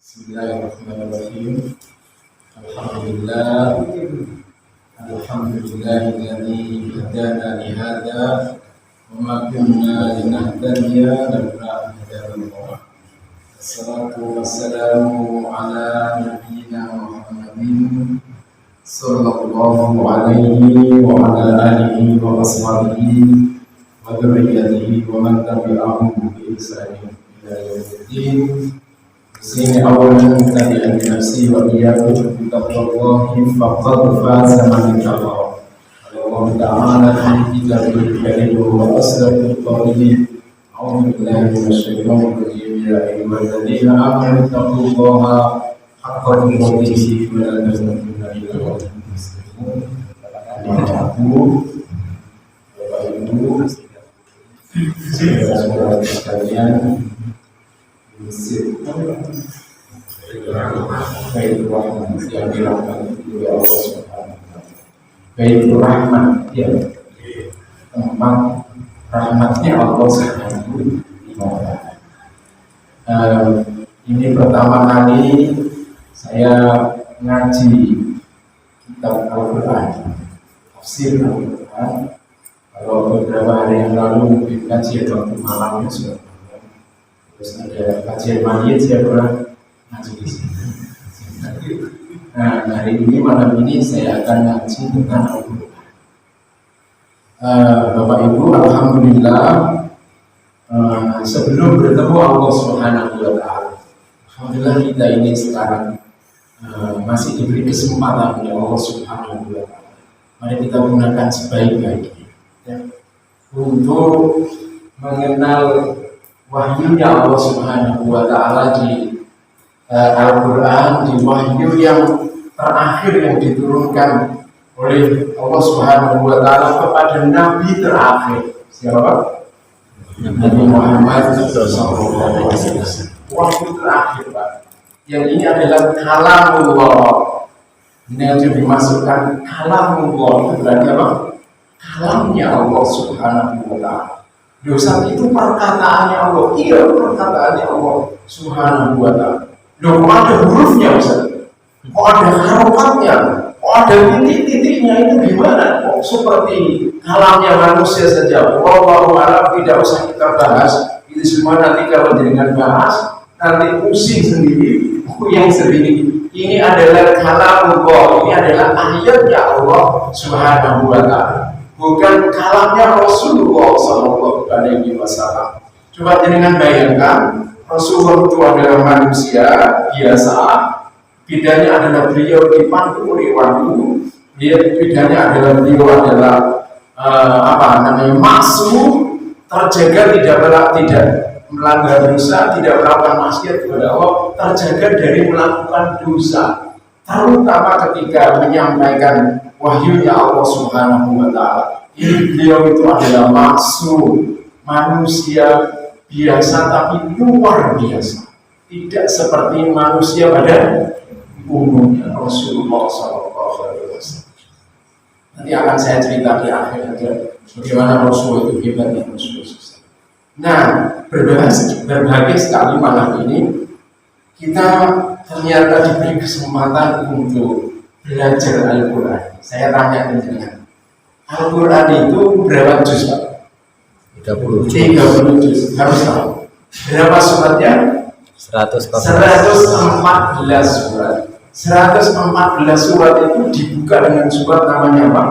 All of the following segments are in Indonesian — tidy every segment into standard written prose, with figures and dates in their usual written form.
Bismillahirrahmanirrahim. Alhamdulillahilladzi hadana li hadza wa ma kunna linahtadiya laula an hadana Allah. Wassalatu wassalamu ala nabiyyina Muhammadin sallallahu alaihi wa ala alihi wa ashabihi wa dzurriyyatihi wa man tabi'ahum bi ihsanin ila yaumiddin. Sini awalan tabi'an nafsi wa iyyakum bittaqwallahi faqad faza man ittaqa. Allah Ta'ala fi kitabil karim wa asdaqul qawli. A'udzu billahi minasy syaithanir rajim. Ya ayyuhalladzina amanu taqullaha haqqa tuqatih wa la tamutunna illa wa antum muslimun. Bapak Ibu, saudara-saudara sekalian, Baitur Rahman yang dirahmati oleh Allah Subhanahu wa Ta'ala. Baitur Rahman, ya, tempat rahmatnya Allah Subhanahu wa Ta'ala. Ini pertama kali saya ngaji kitab Al-Quran, tafsir Al-Quran. Kalau beberapa hari yang lalu dikaji waktu malamnya sudah. Terus ada kajian maghrib, saya pernah ngaji di sini. Nah, hari ini malam ini saya akan ngaji tentang Al-Quran. Bapak Ibu, alhamdulillah, sebelum bertemu Allah Subhanahu wa Ta'ala, alhamdulillah kita ini sekarang masih diberi kesempatan oleh Allah Subhanahu wa Ta'ala. Mari kita gunakan sebaik-baiknya ya, untuk mengenal wahyunya Allah Subhanahu wa Ta'ala di Al-Quran, di wahyu yang terakhir yang diturunkan oleh Allah Subhanahu wa Ta'ala kepada Nabi terakhir. Siapa? Nabi Muhammad SAW. Wahyu terakhir, Pak. Yang ini adalah kalamullah. Ini yang dimasukkan kalamullah. Itu berarti apa? Kalamnya Allah Subhanahu wa Ta'ala. Dosa itu perkataannya Allah. Iya, perkataannya Allah Subhanahu wa Ta'ala. Loh, kok ada hurufnya, Ustaz? Kok ada harokatnya? Kok ada titik-titiknya? Itu gimana? Kok seperti kalamnya manusia saja? Wallahu a'lam, tidak usah kita bahas. Itu semua nanti kalau dengan bahas, nanti pusing sendiri, yang sendiri. Ini adalah kalamullah. Ini adalah ayatnya Allah Subhanahu wa Ta'ala. Bukan kalamnya Rasulullah Sallallahu Alaihi Wasallam. Coba dengan bayangkan, Rasulullah itu adalah manusia biasa. Bedanya adalah beliau dipandu oleh wahyu. Bedanya adalah beliau adalah maksum. terjaga tidak melanggar dosa, tidak melakukan maksiat kepada Allah, terjaga dari melakukan dosa, terutama ketika menyampaikan wahyunya Allah Subhanahu wa Ta'ala. Beliau itu adalah maksum manusia biasa tapi luar biasa, tidak seperti manusia pada umumnya. Rasulullah SAW. Nanti akan saya cerita di akhir aja bagaimana Rasul itu hebatnya Rasul. Nah, berbahagia sekali malam ini kita ternyata diberi kesempatan untuk belajar Al-Quran. Saya tanya dengan Al-Quran itu berapa juz, Pak? 30 juz. Harus tahu. Berapa suratnya? 114 surat. 114 surat itu dibuka dengan surat namanya apa?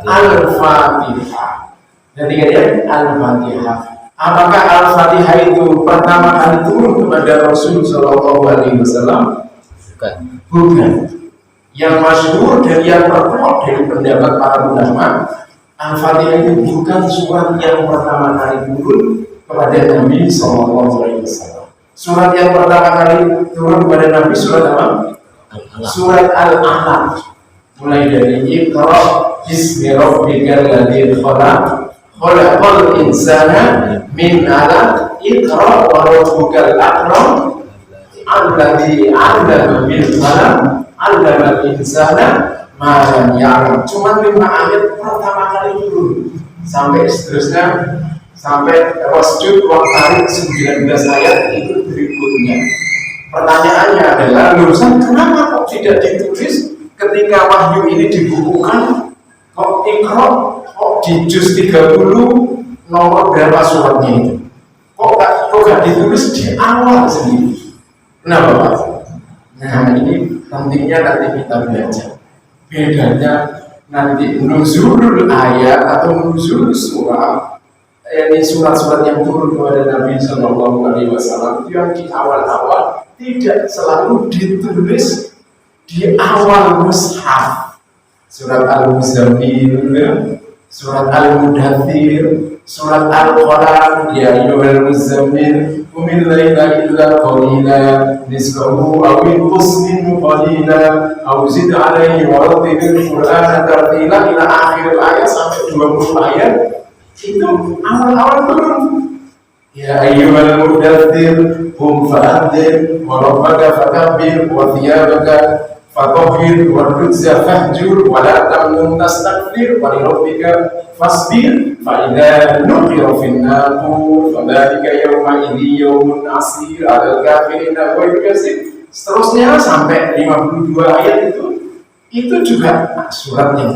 Al-Fatihah. Jadi kalian Al-Fatihah. Apakah Al-Fatihah itu pertama kali turun kepada Rasul Shallallahu Alaihi Wasallam? Bukan. Yang masyhur dan yang terkuat dari pendapat para ulama, Al-Fatihah itu bukan surat yang pertama kali turun kepada Nabi Shallallahu Alaihi Wasallam. Surat yang pertama kali turun kepada Nabi surat apa? Surat Al-Alaq. Mulai dari Iqra bismi rabbikal ladzi khalaq khalaqal insana min 'alaq iqra wa rabbukal akram alladzi 'allama bil qalam 'allamal insana ma lam ya'lam. Cuma 5 ayat pertama kali turun sampai seterusnya sampai wasjud waqtarik 19 ayat itu berikutnya. Pertanyaannya adalah, lulusan kenapa kok tidak ditulis ketika wahyu ini dibukukan? Kok Iqra kok di juz 30 nomor berapa suratnya itu? Kok gak ditulis di awal sendiri? Kenapa, Pak? Nah, ini pentingnya nanti kita belajar. Bedanya nanti nuzulul ayat atau nuzul surat. Ini surat-surat yang turun kepada Nabi Shallallahu Alaihi Wasallam itu yang di awal-awal tidak selalu ditulis di awal mushaf. Surat Al-Muzammil, surat Al-Mudaththir, surat Al-Qalam, ya ayyuhal muzammil qumil laila illa qalila nisfahu aw inqus minhu qalila aw zid alayhi wa rattilil qur'ana tartila ila akhir ayat sampai 20 ayat. Itu awal-awal turun. Ya ayyuhal mudaththir qum fa'anzir wa rabbaka fakabbir wa thiyabaka fatahhir wa rujza fahjur wa la tamnun tastakbir wa li rabbika fasbir fa idza nuqira fin naqur fa dzalika yawma idzi yawmun asir 'alal kafirina wa yasir. Seterusnya sampai 52 ayat itu juga surat yang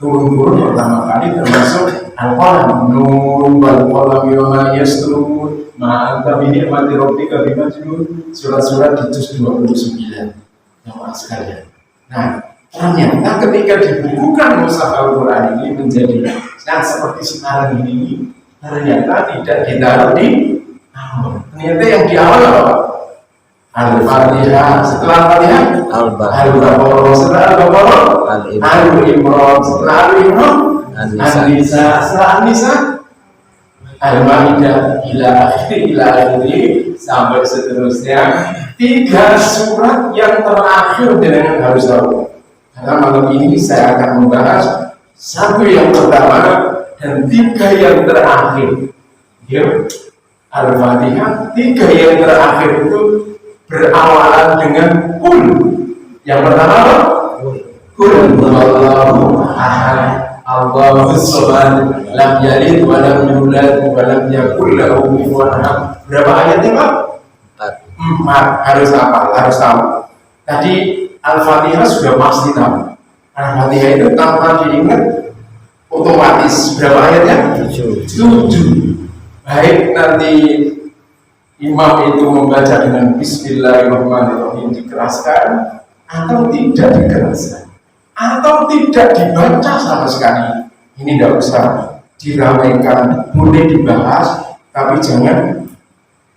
turun pertama kali termasuk Al-Qalam, Nun wal qalam wa yasturun ma anta bi ni'mati rabbika bimajnun. Surat-surat di juz 29. Jamaah sekalian. Nah, ternyata ketika dibukukan mushaf Al-Quran ini menjadi yang seperti sekarang ini, ternyata tidak ditaruh di awal. Ternyata yang di awal apa? Al-Fatihah. Setelah Al-Fatihah, Al-Baqarah. Setelah Al-Baqarah, Al-Imran. Setelah Al-Imran, An-Nisa. Setelah An-Nisa, Al-Maidah ila akhiri sampai seterusnya. 3 surat yang terakhir dengan harus tahu. Karena malam ini saya akan membahas 1 yang pertama dan 3 yang terakhir. Ya, Al-Fatihah. 3 yang terakhir itu berawalan dengan kul. Yang pertama apa? Kul huwallahu ahad. Allahus samad, lam yalid wa lam yulad wa lam yakul lahu kufuwan ahad. Berapa ayatnya, Pak? 4. Harus apa? Harus tahu. Tadi Al-Fatihah sudah pasti tahu. Al-Fatihah itu tanpa diingat otomatis berapa ayatnya? 7. Baik nanti imam itu membaca dengan Bismillahirrahmanirrahim dikeraskan atau tidak dikeraskan, atau tidak dibaca sama sekali, ini tidak usah diramaikan, boleh dibahas, tapi jangan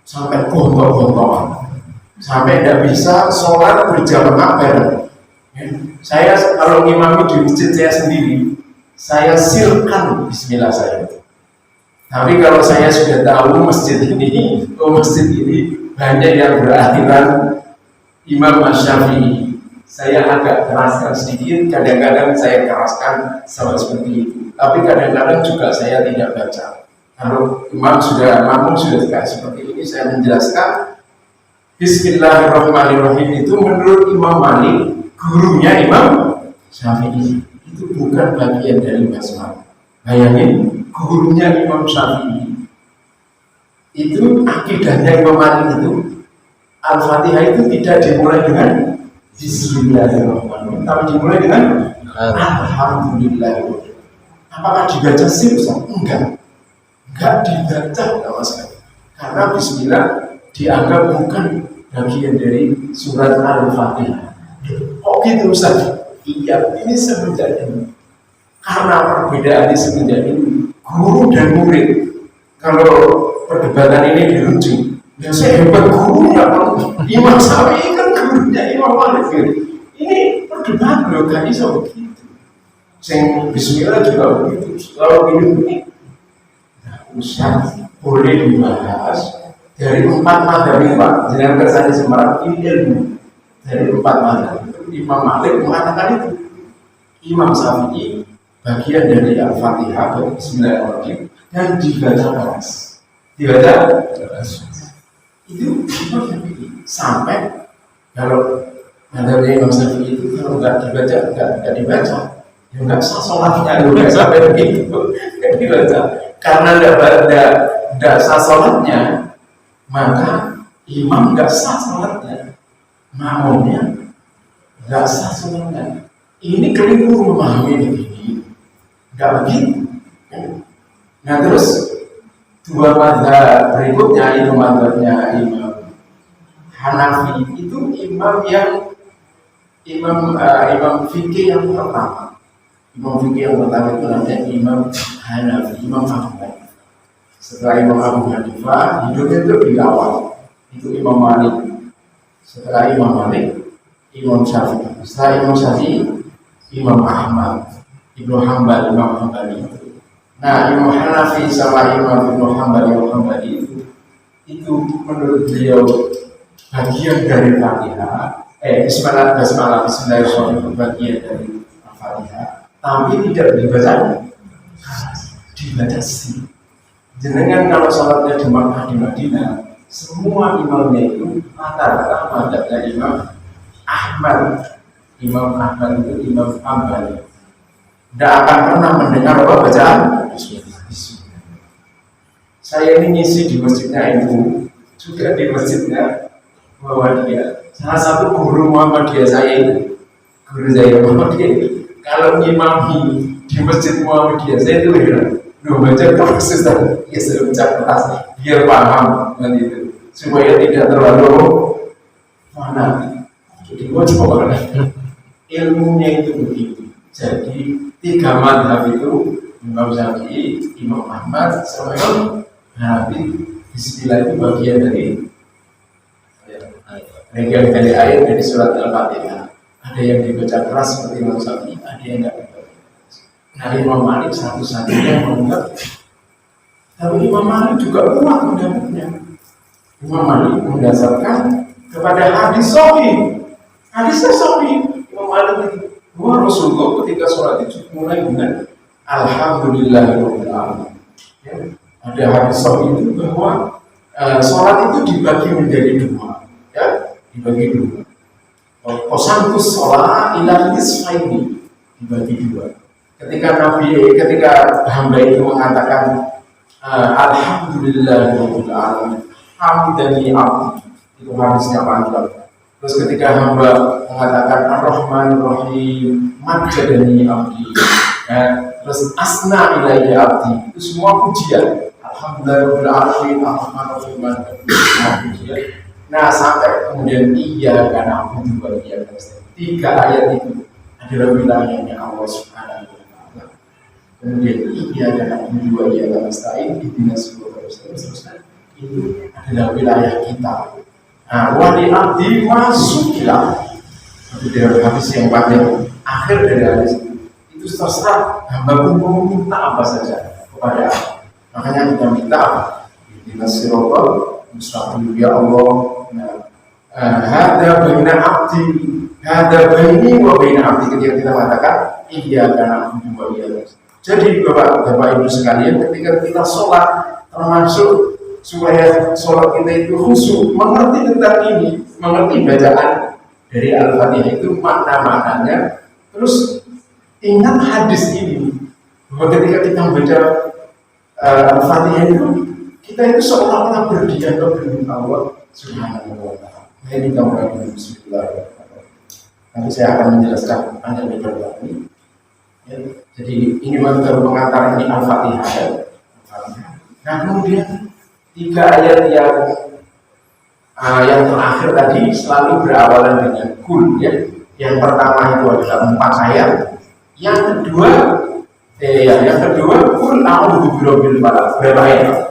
sampai gontok-gontokan, sampai tidak bisa sholat berjamaah bareng. Saya kalau ngimami di masjid saya sendiri, saya silkan Bismillah saya. Tapi kalau saya sudah tahu masjid ini banyak yang berakhiran Imam Syafi'i, saya agak keraskan sedikit. Kadang-kadang saya keraskan sama seperti itu. Tapi kadang-kadang juga saya tidak baca. Kalau imam sudah kayak seperti ini, saya menjelaskan Bismillahirrahmanirrahim itu menurut Imam Malik, gurunya Imam Syafi'i, itu bukan bagian dari basmalah. Bayangin, gurunya Imam Syafi'i itu akidahnya Imam Malik itu Al-Fatihah itu tidak dimulai dengan Bismillahirrahmanirrahim, tapi dimulai dengan Alhamdulillah. Apakah dibaca sih? Enggak dibaca sama sekali. Karena Bismillah dianggap bukan bagian dari surat Al-Fatihah. Oh gitu Ustaz? Iya, ini semenjak ini. Karena perbedaan ini semenjak ini, guru dan murid. Kalau perdebatan ini dirujuk, ya saya hebat gurunya, Imam Syafi'i kan gurunya Imam Malik. Ini perdebatan loh, gak bisa begitu. Yang Bismillah juga begitu. Kalau ini usah boleh dibahas dari 4 mazhab Pak. Jangan kesan di Semarang ini ilmu dari 4 mazhab. Imam Malik mengatakan itu. Imam Syafi'i bagian dari Al-Fatihah atau Bismillahirrahmanirrahim dan dibaca keras. Dibaca keras. Itu sampai kalau mazhabnya Imam Syafi'i itu kalau nggak dibaca, ya nggak sah sholatnya, nggak sampai begitu, nggak dibaca. Karena nggak sah sholatnya, maka imam nggak sah sholatnya, makmumnya nggak sah sholatnya. Ini keliru memahami begini, nggak begitu. Nah terus 2 mazhab berikutnya itu mazhabnya Imam Hanafi, itu imam fikih yang pertama. Imam fikih yang pertama itu namanya Imam Hanafi, Imam Abu Hanifah. Setelah Imam Abu Hanifah hidupnya itu di awal itu Imam Malik. Setelah Imam Malik, Imam Syafi'i. Setelah Imam Syafi'i, Imam Ahmad, Ibnu Hanbal, Imam Hanbali. Nah, Imam Hanafi sama Imam Ibnu Hanbal itu menurut beliau bagian dari Fatihah. Bismillahirrahmanirrahim bagian dari Fatihah, tapi tidak dibaca sih. Jenengan kalau sholatnya di Makkah di Madinah, semua imamnya itu rata-rata mazhabnya Imam Ahmad. Imam Ahmad itu Imam Hanbali. Tidak akan pernah mendengar apa bacaan Bismillah. Saya ini ngisi di masjidnya itu, juga di masjidnya Muhammadiyah. Salah satu guru Muhammadiyah saya itu, guru saya Muhammadiyah itu, kalau ngimami di masjid Muhammadiyah saya itu heran. Loh baca terus Ustaz, ya saya baca keras biar paham nanti itu, supaya tidak terlalu fanatik. Jadi gua coba ilmunya itu begitu. Jadi 3 mazhab itu Imam Syafi'i, Imam Ahmad, sama Imam Hanafi. Bismillah itu bagian dari ayat dari surat Al-Fatihah. Ada yang dibaca keras seperti Imam Syafi'i, ada yang tidak dibaca keras. Nah Imam Malik satu-satunya yang menganggap. Tapi Imam Malik juga kuat mendapatnya. Imam Malik mendasarkan kepada hadis sahih. Hadisnya sahih. Imam Malik itu bahwa Rasulullah ketika sholat itu mulai dengan Alhamdulillahirabbil alamin. Ya, ada hadis sahih itu bahwa sholat itu dibagi menjadi 2, ya, dibagi 2. Qasamtus sholat ila nisfaini, dibagi 2. Ketika hamba itu mengatakan Alhamdulillahirabbil alamin, hamdani abdi, itu hadisnya panjang. Terus ketika hamba mengatakan Ar-Rahmanir-Rahim, majadani abdi, terus asna ilayya abdi, itu semua pujian. Alhamdulillahirabbil alamin, Ar-Rahmanir-Rahim, semua pujian. Nah sampai kemudian iya karena aku juga iya. 3 ayat itu adalah wilayahnya Allah Subhanahu wa Ta'ala. Kemudian iya karena aku juga iya karena stain dinas seterusnya. Itu adalah wilayah kita. Nah, wali abdi masuklah. Itu dari hadis yang panjang. Akhir dari hadis itu terserah hamba pun minta apa saja kepada Allah. Makanya kita minta ihdinas siratal mustaqim ya Allah. Hada baina abdi, hada baini wa baina abdi, ketika kita mengatakan iyyaka na'budu wa iyyaka nasta'in. Jadi Bapak Ibu sekalian, ketika kita sholat, termasuk supaya sholat kita itu khusyuk, mengerti tentang ini, mengerti bacaan dari Al-Fatihah itu makna-maknanya, terus ingat hadis ini bahwa ketika kita membaca Al-Fatihah itu, kita itu seolah-olah berdiam kepada Allah Subhanahu wa Ta'ala. Ini kita mulai dengan Bismillahirrahmanirrahim. Nanti saya akan menjelaskan panjang lebar ini. Ya, jadi ini baru pengantar ini Al-Fatihah. Ya. Nah kemudian 3 ayat yang terakhir tadi selalu berawalan dengan kul. Ya. Yang pertama itu adalah 4 ayat. Yang kedua kul a'udzu birabbil falaq. Berapa ayat?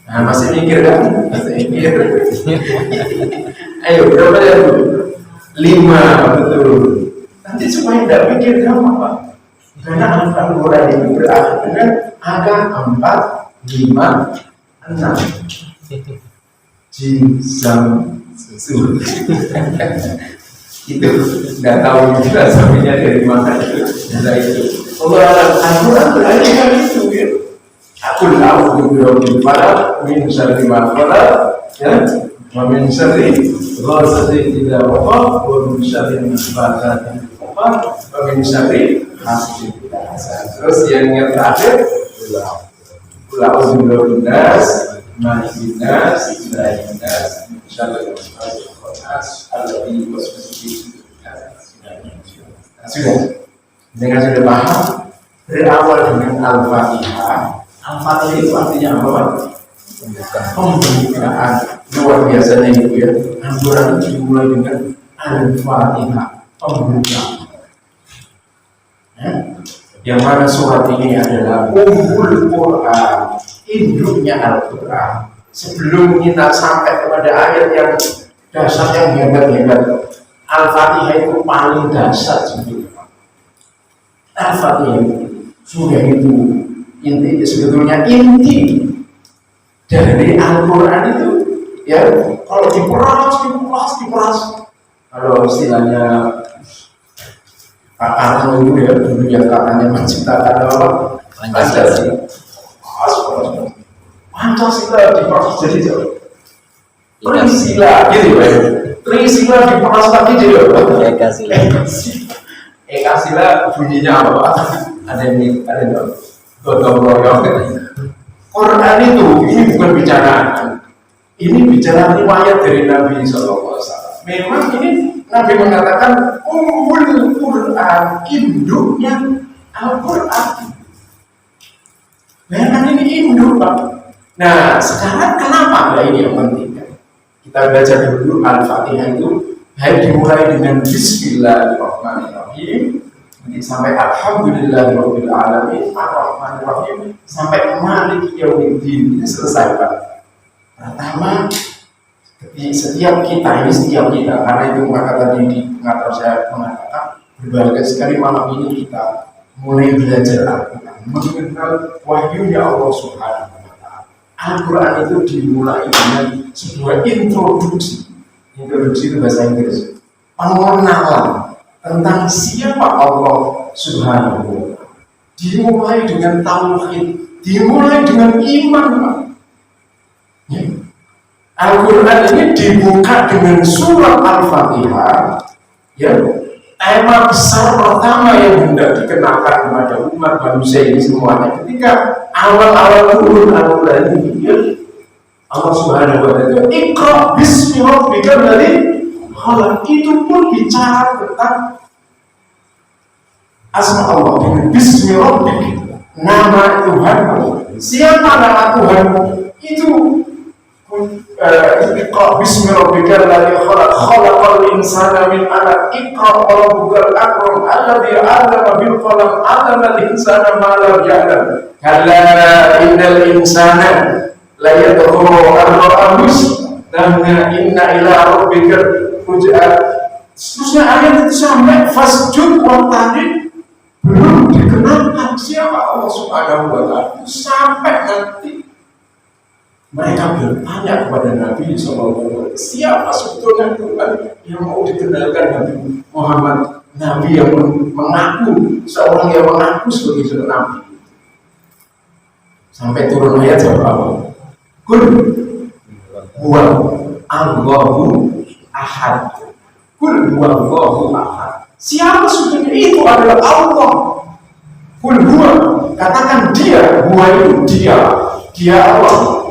Nah, masih mikir kan? Masih mikir. Ayo, berapa ya Bu? 5, betul. Nanti supaya tidak mikir gampang. Karena Al-Quran itu berakhir dengan angka 4, 5, 6. Jim, Sam, Susu. Itu nggak tahu juga sampainya dari mana itu. Kalau Al-Quran berakhir dengan itu ya. Aku tahu birabbil falaq min syarri ma khalaq, ya, wa min syarri ghasiqin idza waqab, wa min syarri nafathati fil 'uqad, wa min syarri hasidin idza hasad. Terus yang terakhir, qul a'udzu birabbin nas, malikin nas, ilahin nas, min syarri ghasiqin alladzi yuwaswisu fi sudurin nas. Sudah. Dengan sudah paham, berawal dengan Al-Fatihah. Al-Fatihah itu artinya apa? Pembukaan. Luar biasanya itu ya. Al-Quran dimulai dengan Al-Fatihah, pembukaan. Ya. Yang mana surat ini adalah Ummul Quran, induknya Al-Quran. Sebelum kita sampai kepada ayat yang dasar yang hebat-hebat, Al-Fatihah itu paling dasar sebetulnya. Al-Fatihah sudah itu sebetulnya inti dari Al-Quran itu ya, kalau diperas kalau istilahnya Pak Karno itu ya dulu yang katanya menciptakan apa? Pancasila diperas jadi Trisila gitu ya. Trisila diperas lagi jadi Ekasila bunyinya apa? Ada gotong royong. Quran itu ini bukan bicara, ini bicara riwayat dari Nabi SAW. Memang ini Nabi mengatakan Ummul Quran, induknya Al-Quran. Memang ini induk Pak. Nah sekarang kenapa ini yang penting? Kita baca dulu Al-Fatihah itu. Dimulai dengan Bismillahirrahmanirrahim. Sampai Alhamdulillahirabbil alamin arrahmanir rahim sampai maliki yaumiddin. Ini selesai Pak. Pertama, setiap kita karena itu maka tadi di pengantar saya mengatakan berbahagia sekali malam ini kita mulai belajar Al-Quran, mengenal wahyunya Allah Subhanahu wa Ta'ala. Al-Quran itu dimulai dengan sebuah introduksi itu bahasa Inggris, pengenalan tentang siapa Allah Subhanahu wa Ta'ala. Dimulai dengan tauhid, dimulai dengan iman. Ya. Al-Quran ini dibuka dengan surat Al-Fatihah. Ya, tema besar pertama yang hendak dikenakan kepada umat manusia ini semuanya ketika awal-awal turun Al-Quran ini, ya, Allah Subhanahu wa Ta'ala Iqra bismi rabbikal ladzi khalaq, itu pun bicara tentang asma Allah dengan bismi rabbik, nama Tuhan. Siapa nama Tuhan? Itu Iqra bismi rabbikal ladzi khalaq, khalaqal insana min 'alaq, Iqra wa rabbukal akram alladzi 'allama bil qalam 'allamal insana ma lam ya'lam, kalla innal insana la yadkhulu ar-ra'us dan inna ila rabbika ruj'a. Seterusnya ayat itu sampai fasjud wa taqib belum dikenalkan siapa Allah Subhanahu wa Ta'ala, sampai nanti mereka bertanya kepada Nabi SAW, siapa sebetulnya Tuhan yang mau dikenalkan Nabi Muhammad, Nabi yang mengaku, seorang yang mengaku sebagai Nabi. Sampai turun ayat jawab, Kul huwa Allahu ahad. Kul huwa Allahu ahad. Siapa sebetulnya itu adalah Allah. Kul huwa, katakan dia, huwa itu dia Allah.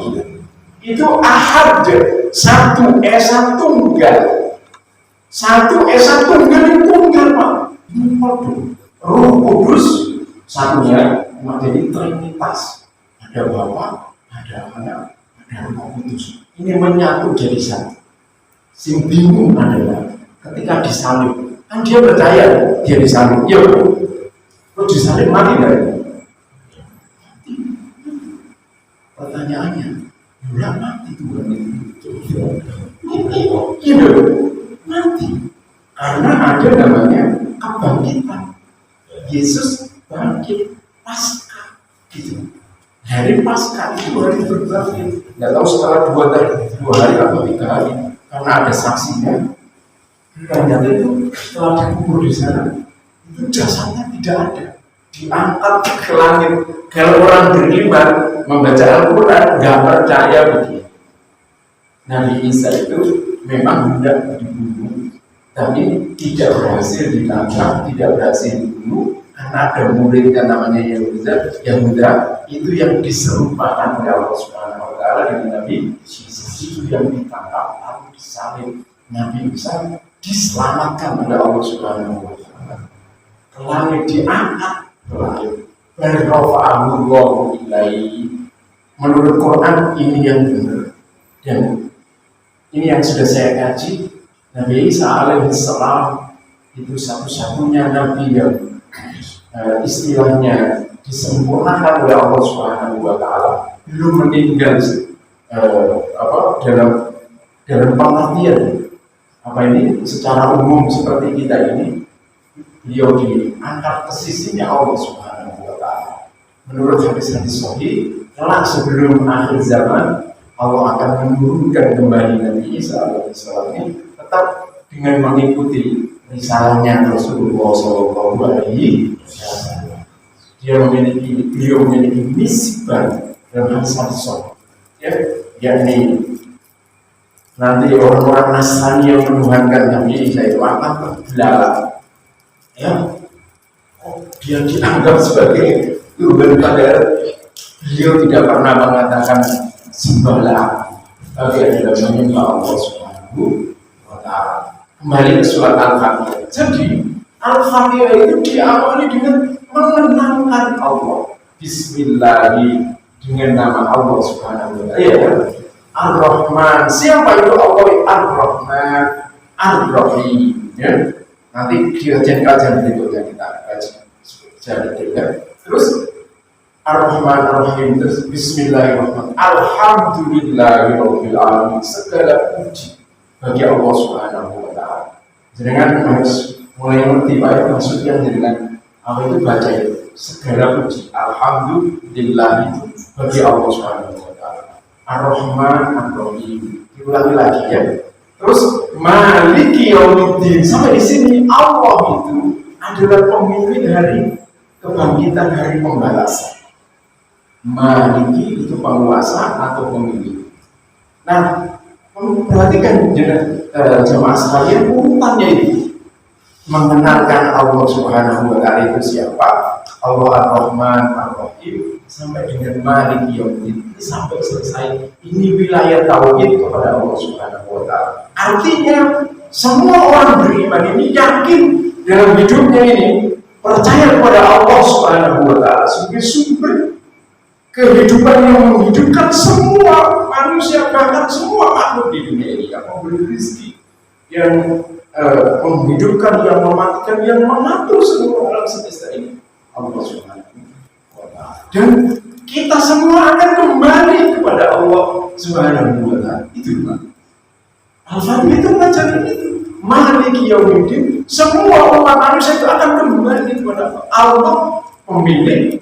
Itu ahad, satu esa tunggal. Satu esa tunggal itu tunggal, Pak. Ini Roh Kudus satunya, jadi trinitas. Ada Bapa, ada Anak, ada Roh Kudus. Ini menyatu jadi satu. Sing bingung adalah ketika disalib, kan dia percaya dia disalib, ya, terus disalib mati nggak? Pertanyaannya, udah mati Tuhan itu? Iya, mati. Karena ada namanya kebangkitan. Yesus bangkit Paskah, gitu. Hari Paskah itu hari berbangkit. Nggak tahu setelah 2 hari atau 3 hari, karena ada saksinya. Ternyata itu setelah dikubur di sana, itu jasadnya tidak ada, diangkat ke langit. Kalau orang beriman membaca Al-Quran nggak percaya begitu. Nabi Isa itu memang hendak dibunuh, tapi tidak berhasil ditangkap, tidak berhasil dibunuh. Karena ada muridnya namanya Yahuda, itu yang diserupakan oleh Allah Subhanahu wa Ta'ala dengan Nabi Yesus, itu yang ditangkap lalu disalib. Nabi Isa diselamatkan oleh Allah Subhanahu wa Ta'ala, ke langit, diangkat ke langit. Barrofa'ahullahu ilaihi. Menurut Quran ini yang benar, dan ini yang sudah saya kaji. Nabi Isa alaihissalam itu satu-satunya Nabi yang istilahnya disempurnakan oleh Allah Subhanahu wa Ta'ala, belum meninggal dalam pengertian secara umum seperti kita ini. Beliau diangkat ke sisinya Allah Subhanahu wa Ta'ala. Menurut hadis-hadis sahih, kelak sebelum akhir zaman Allah akan menurunkan kembali Nabi Isa alaihissalam ini tetap dengan mengikuti risalahnya Rasulullah SAW. Beliau memiliki misi baru dalam hadis-hadis sahih, yakni nanti orang-orang Nasrani yang menuhankan Nabi Isa itu akan terbelalak. Dia dianggap sebagai Tuhan, padahal beliau tidak pernah mengatakan sembahlah, tapi adalah menyembah Allah Subhanahu wa Ta'ala. Kembali ke surat Al-Fatihah. Jadi Al-Fatihah itu diawali dengan mengenangkan Allah. Bismillahi, dengan nama Allah Subhanahu wa Ta'ala. Ar-Rahman, siapa itu Allah? Ar-Rahman, Ar-Rahim. Nanti di kajian berikutnya kita kaji secara detail. Terus Ar-Rahman Ar-Rahim, terus Bismillahirrahmanirrahim. Alhamdulillahirabbil alamin. Segala puji bagi Allah Subhanahu wa Ta'ala. Jangan harus mulai ngerti Pak, maksudnya dengan apa itu baca itu. Segala puji, alhamdulillah itu bagi Allah Subhanahu wa Ta'ala. Ar-Rahman Ar-Rahim. Diulangi lagi ya. Terus Maliki Yaumiddin, sampai di sini Allah itu adalah pemilik hari kebangkitan, hari pembalasan. Maliki itu penguasa atau pemilik. Nah, perhatikan jemaah sekalian, urutannya itu mengenalkan Allah Subhanahu wa Ta'ala itu siapa, Allah Ar-Rahman Ar-Rahim, sampai dengan Maliki Yaumiddin, sampai selesai. Ini wilayah tauhid kepada Allah Subhanahu wa Ta'ala. Artinya semua orang beriman ini yakin dalam hidupnya ini percaya kepada Allah Subhanahu wa Ta'ala sebagai sumber kehidupan yang menghidupkan semua manusia, bahkan semua makhluk di dunia ini, yang memberi rezeki, yang menghidupkan, yang mematikan, yang mengatur seluruh alam semesta ini, Allah Subhanahu wa Ta'ala. Dan kita semua akan kembali kepada Allah Subhanahu wa Ta'ala. Itu Pak. Al-Fatihah itu Maliki Yaumiddin, semua umat manusia itu akan kembali kepada Allah, pemilik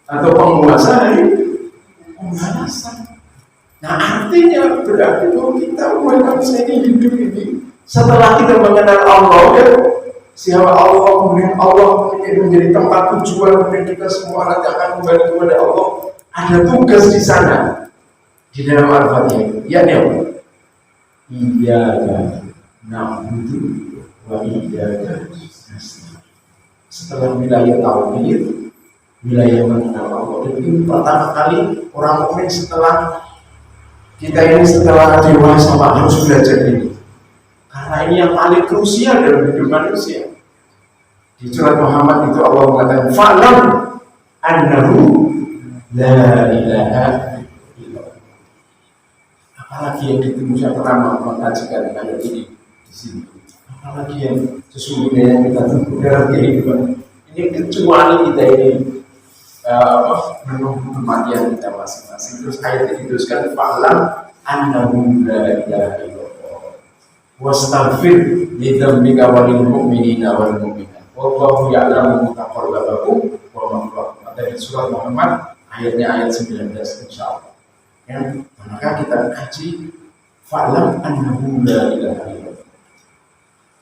atau penguasa hari pembalasan. Nah, artinya berarti bahwa kita umat manusia ini hidup ini setelah kita mengenal Allah, ya, siapa Allah, kemudian Allah menjadi tempat tujuan, kemudian kita semua nanti akan kembali kepada Allah. Ada tugas di sana di dalam Al-Fatihah. Ya, Iyyaka na'budu wa iyyaka nasta'in. Setelah wilayah tauhid, wilayah mengenal Allah, dan ini pertama kali orang mukmin setelah kita ini setelah dewasa harus belajar ini. Karena ini yang paling krusial dalam hidup manusia. Di surat Muhammad itu Allah mengatakan, "Fa'lam annahu la ilaha illallah." Apalagi yang ditunggu saya pernah mengkajikan ayat ini di sini. Apalagi yang sesungguhnya yang kita tunggu dalam kehidupan ini, kecuali kita ini menunggu kematian kita masing-masing. Terus ayat ini diteruskan, "Fa'lam annahu la ilaha illallah wastaghfir li dzambika wa lil mu'minina wal mu'minat wallahu ya'lamu mutaqallabakum wa mathwaakum." Ada di surat Muhammad ayatnya ayat 19 insyaallah. Ya, maka kita kaji fa'lam annahu la ilaha illallah.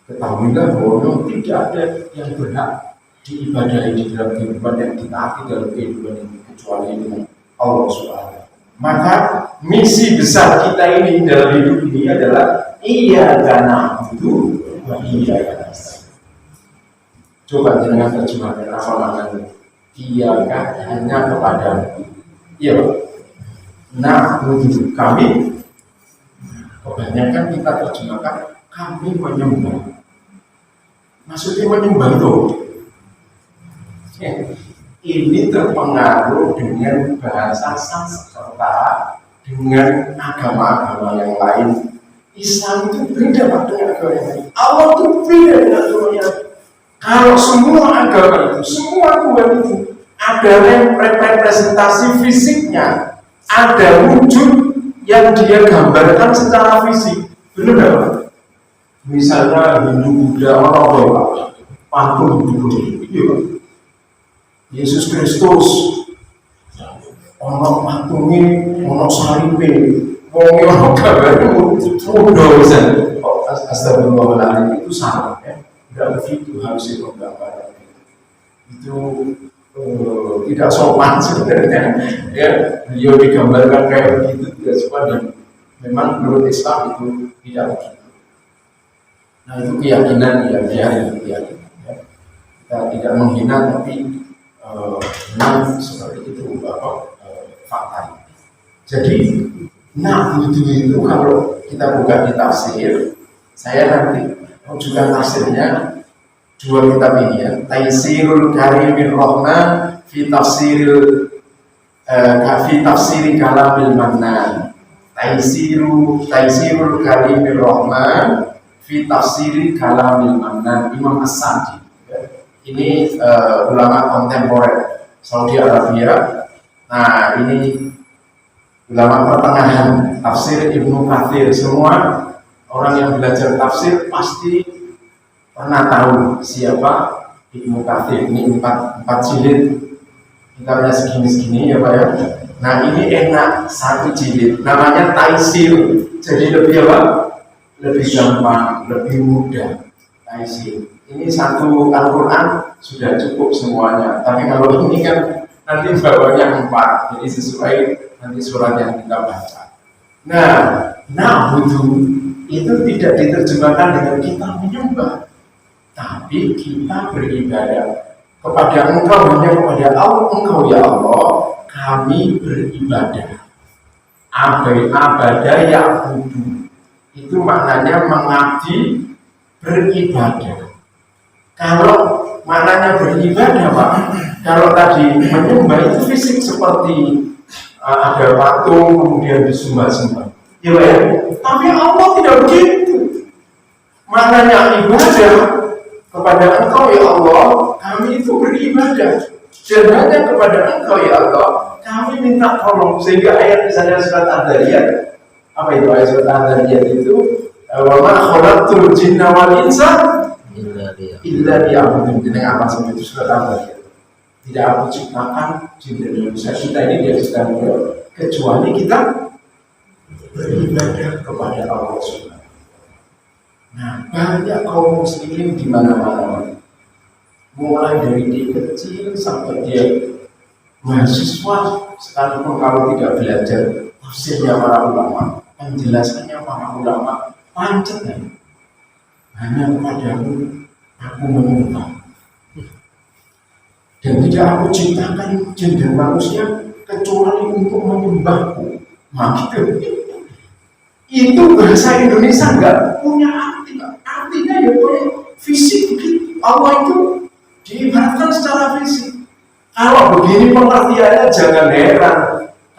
Ketahuilah bahwa tidak ada yang berhak diibadahi di dalam kehidupan yang ditaati dalam kehidupan ini kecuali dengan Allah Subhanahu. Maka misi besar kita ini dalam hidup ini adalah iyyaka na'budu wa iyyaka nasta'in. Coba dengan terjemahkan apa maknanya? Iyyaka hanya kepada, iya, na'budu kami. Kebanyakan kita terjemahkan kami menyembah. Maksudnya menyembah itu. Ini terpengaruh dengan bahasa Sanskerta, dengan agama-agama yang lain. Islam itu beda dengan agama yang lain. Allah itu beda dengan agama yang lain. Kalau semua agama itu, semua Tuhan itu ada representasi fisiknya, ada wujud yang dia gambarkan secara fisik. Benar nggak? Misalnya Hindu, Buddha, orang patung Buddha. Yesus Kristus, ono patungnya, ono salibe, wonge ono gambarnya mudah misalnya. Astagfirullahaladzim, itu salah ya. Tidak begitu harusnya menggambarkan itu. Tidak sopan sebenarnya. Ya, beliau digambarkan kayak begitu tidak sopan, dan memang menurut Islam itu tidak begitu. Nah, itu keyakinan ya. Kita tidak menghina, tapi memang seperti itu fakta. Jadi na'budu itu kalau kita buka di tafsir, saya nanti juga tafsirnya dua kitab ini ya, Taisirul Karimir Rahman fi tafsiri Kalamil Mannan. Taisirul Karimir Rahman fi tafsiri Kalamil Mannan, Imam As-Sa'di. Ini ulama kontemporer Saudi Arabia. Nah, ini ulama pertengahan, tafsir Ibnu Katsir. Semua orang yang belajar tafsir pasti pernah tahu siapa Ibnu Katsir. Ini empat jilid, kitabnya segini ya Pak ya. Nah, ini enak, satu jilid, namanya Taisir. Jadi lebih apa? Lebih gampang, lebih mudah. Taisir. Ini satu Al-Quran sudah cukup semuanya. Tapi kalau ini kan nanti bawahnya 4, jadi sesuai nanti surat yang kita baca. Nah, na'budu itu tidak diterjemahkan dengan kita menyembah, tapi kita beribadah kepada Engkau, hanya kepada Allah. Engkau ya Allah, kami beribadah. Abadah ya'budu itu maknanya mengabdi, beribadah. Kalau maknanya beribadah Pak, kalau tadi menyembah itu fisik seperti ada patung kemudian disembah-sembah, ya Pak ya. Tapi Allah tidak begitu. Maknanya ibadah kepada Engkau ya Allah, kami itu beribadah, dan hanya kepada Engkau ya Allah kami minta tolong. Sehingga ayat misalnya surat Ad-Dariyat, apa itu ayat surat Ad-Dariyat itu, Wa ma khalaqtul jinna wal insa illa liya'budun. Jeneng apa sampai itu surat apa ya? Tidak aku ciptakan jin dan manusia kita ini dia sedang kecuali kita beribadah kepada Allah Subhanahu. Nah, banyak kaum muslimin di mana-mana, mulai dari dia kecil sampai dia mahasiswa, sekalipun kalau tidak belajar tafsirnya para ulama, penjelasannya para ulama, pancet ya. Hanya kepadamu aku menyembah, dan tidak aku ciptakan jin dan manusia kecuali untuk menyembahku. Nah, itu bahasa Indonesia enggak punya arti, artinya ya punya fisik begitu. Allah itu diibaratkan secara fisik. Kalau begini pengertiannya jangan heran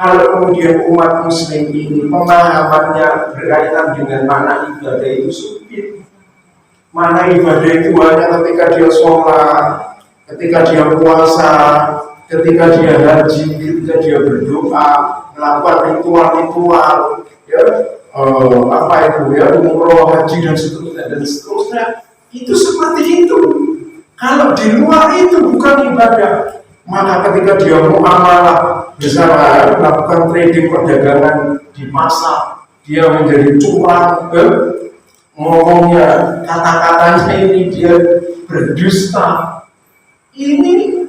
kalau kemudian umat muslim ini pemahamannya berkaitan dengan mana ibadah itu sempit. Mana ibadah itu hanya ketika dia sholat, ketika dia puasa, ketika dia haji, ketika dia berdoa, melakukan ritual-ritual, ya, apa itu ya, umroh, haji dan seterusnya, itu seperti itu. Kalau di luar itu bukan ibadah, maka ketika dia muamalah bersama melakukan trading perdagangan di pasar, dia menjadi curang, ngomongnya, kata-katanya ini dia berdusta. Ini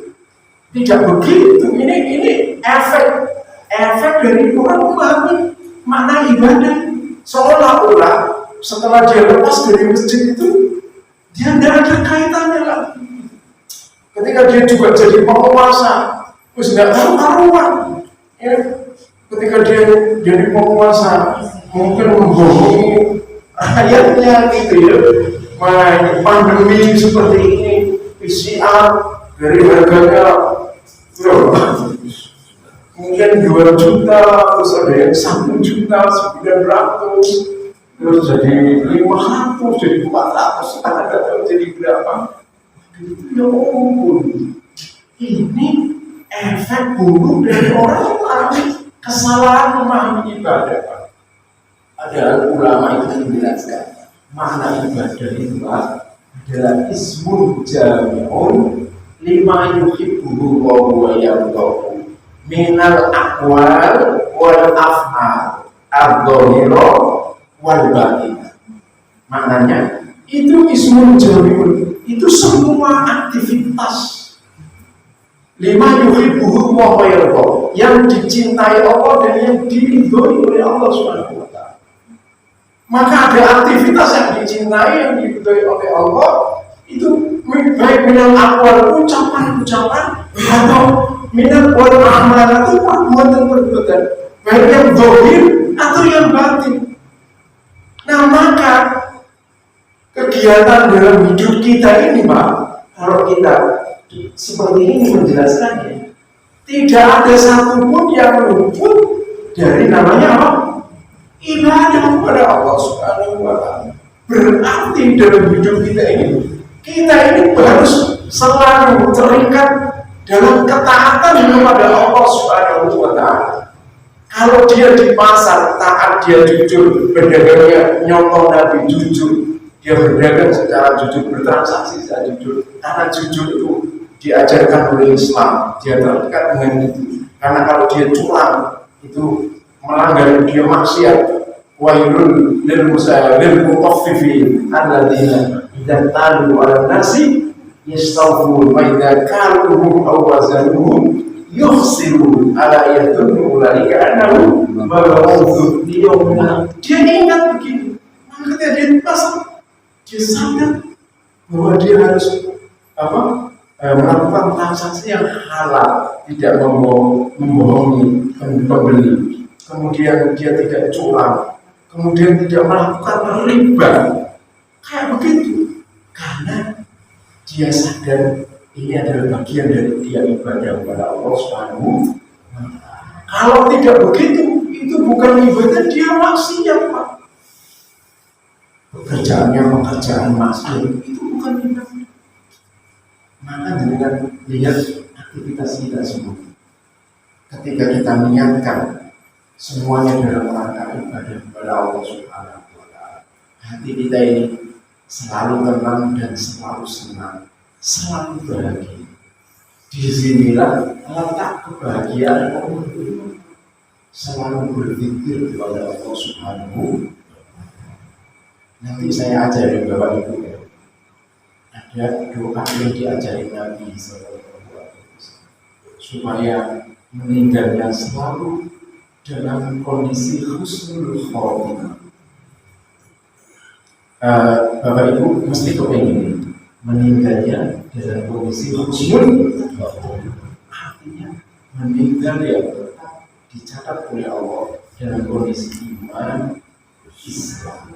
tidak begitu. Ini efek dari orang memahami makna ibadah. Seolah-olah setelah dia lepas dari masjid itu, dia tidak ada kaitannya lagi. Ketika dia juga jadi penguasa, terus nggak tahu karuan. Ya. Ketika dia jadi penguasa, mungkin membohongi rakyatnya gitu ya. Wah, pandemi seperti ini, PCR dari harganya mungkin 2 juta, terus ada yang 1 juta 900, terus jadi 500, jadi 400, sekarang nggak tahu jadi berapa. Ya ampun, ini efek buruk dari orang yang mengalami kesalahan memahami ibadah. Ada ulama itu menjelaskan makna ibadah itu adalah ismun jami'un lima yuhibbuhu wa yardahu minal aqwal wal af'al ad-dhahira wal batin. Maknanya itu ismun jami'un, itu semua aktivitas lima yuhibbuhu wa yardahu, yang dicintai Allah dan yang diridhoi oleh Allah Subhanahu wa ta'ala. Maka ada aktivitas yang dicintai, yang diridhoi oleh Allah, itu baik minal aqwal, ucapan-ucapan, atau minal wal amal, atau perbuatan-perbuatan, baik yang zahir atau yang batin. Nah, maka kegiatan dalam hidup kita ini, Pak, kalau kita seperti ini menjelaskannya, tidak ada satupun yang luput dari namanya apa? Ibadah kepada Allah Subhanahu wa ta'ala. Berarti dalam hidup kita ini harus selalu terikat dalam ketaatan kepada Allah Subhanahu wa ta'ala. Kalau dia di pasar taat, dia jujur, berdagangnya nyontoh Nabi, jujur, dia berdagang secara jujur, bertransaksi secara jujur, karena jujur itu diajarkan oleh Islam, dia terikat dengan itu. Karena kalau dia curang, itu melanggar, dia maksiat. Wailul lil mutaffifin alladzina idza talu 'alan nasi yastawfun wa idza kaluhum aw wazanuhum yukhsirun ala yadhunnu ulaika annahum maghfurun liyawmin. Dia ingat begini, maka dia pasang, dia sadar bahwa dia harus melakukan transaksi yang halal, tidak membohongi pembeli, kemudian dia tidak curang, kemudian tidak melakukan riba, kayak begitu, karena dia sadar ini adalah bagian dari dia ibadah kepada Allah Subhanahu. Kalau tidak begitu, itu bukan ibadah, dia maksiat, Pak. Pekerjaan maksiat itu bukan ibadah. Maka dengan lihat aktivitas kita semua, ketika kita niatkan semuanya dalam rangka ibadah kepada Allah Subhanahu wa ta'ala, hati kita ini selalu tenang dan selalu senang, selalu bahagia. Disinilah letak kebahagiaan Allah itu. Selalu berzikir kepada Allah Subhanahu. Nanti saya ajarin Bapak Ibu ya. Ada doa yang diajarin Nabi SAW supaya meninggalnya selalu dalam kondisi husnul khotimah. Bapak Ibu mesti kepengen meninggalnya dalam kondisi husnul khotimah. Artinya meninggal ya dicatat oleh Allah dalam kondisi iman Islam.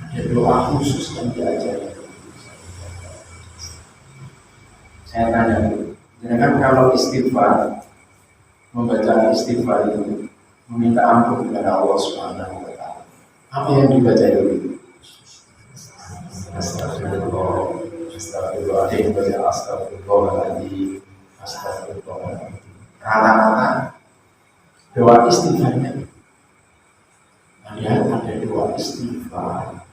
Ada doa khusus yang diajarkan. Saya tanya, jangan kalau istighfar, membaca istighfar itu meminta ampun kepada Allah Subhanahu wa Ta'ala, apa yang dibaca itu? Astagfirullah, astagfirullahaladzim, astagfirullahaladzim, astagfirullahaladzim. Kata-kata doa istighfarnya. Lihat ada doa istighfar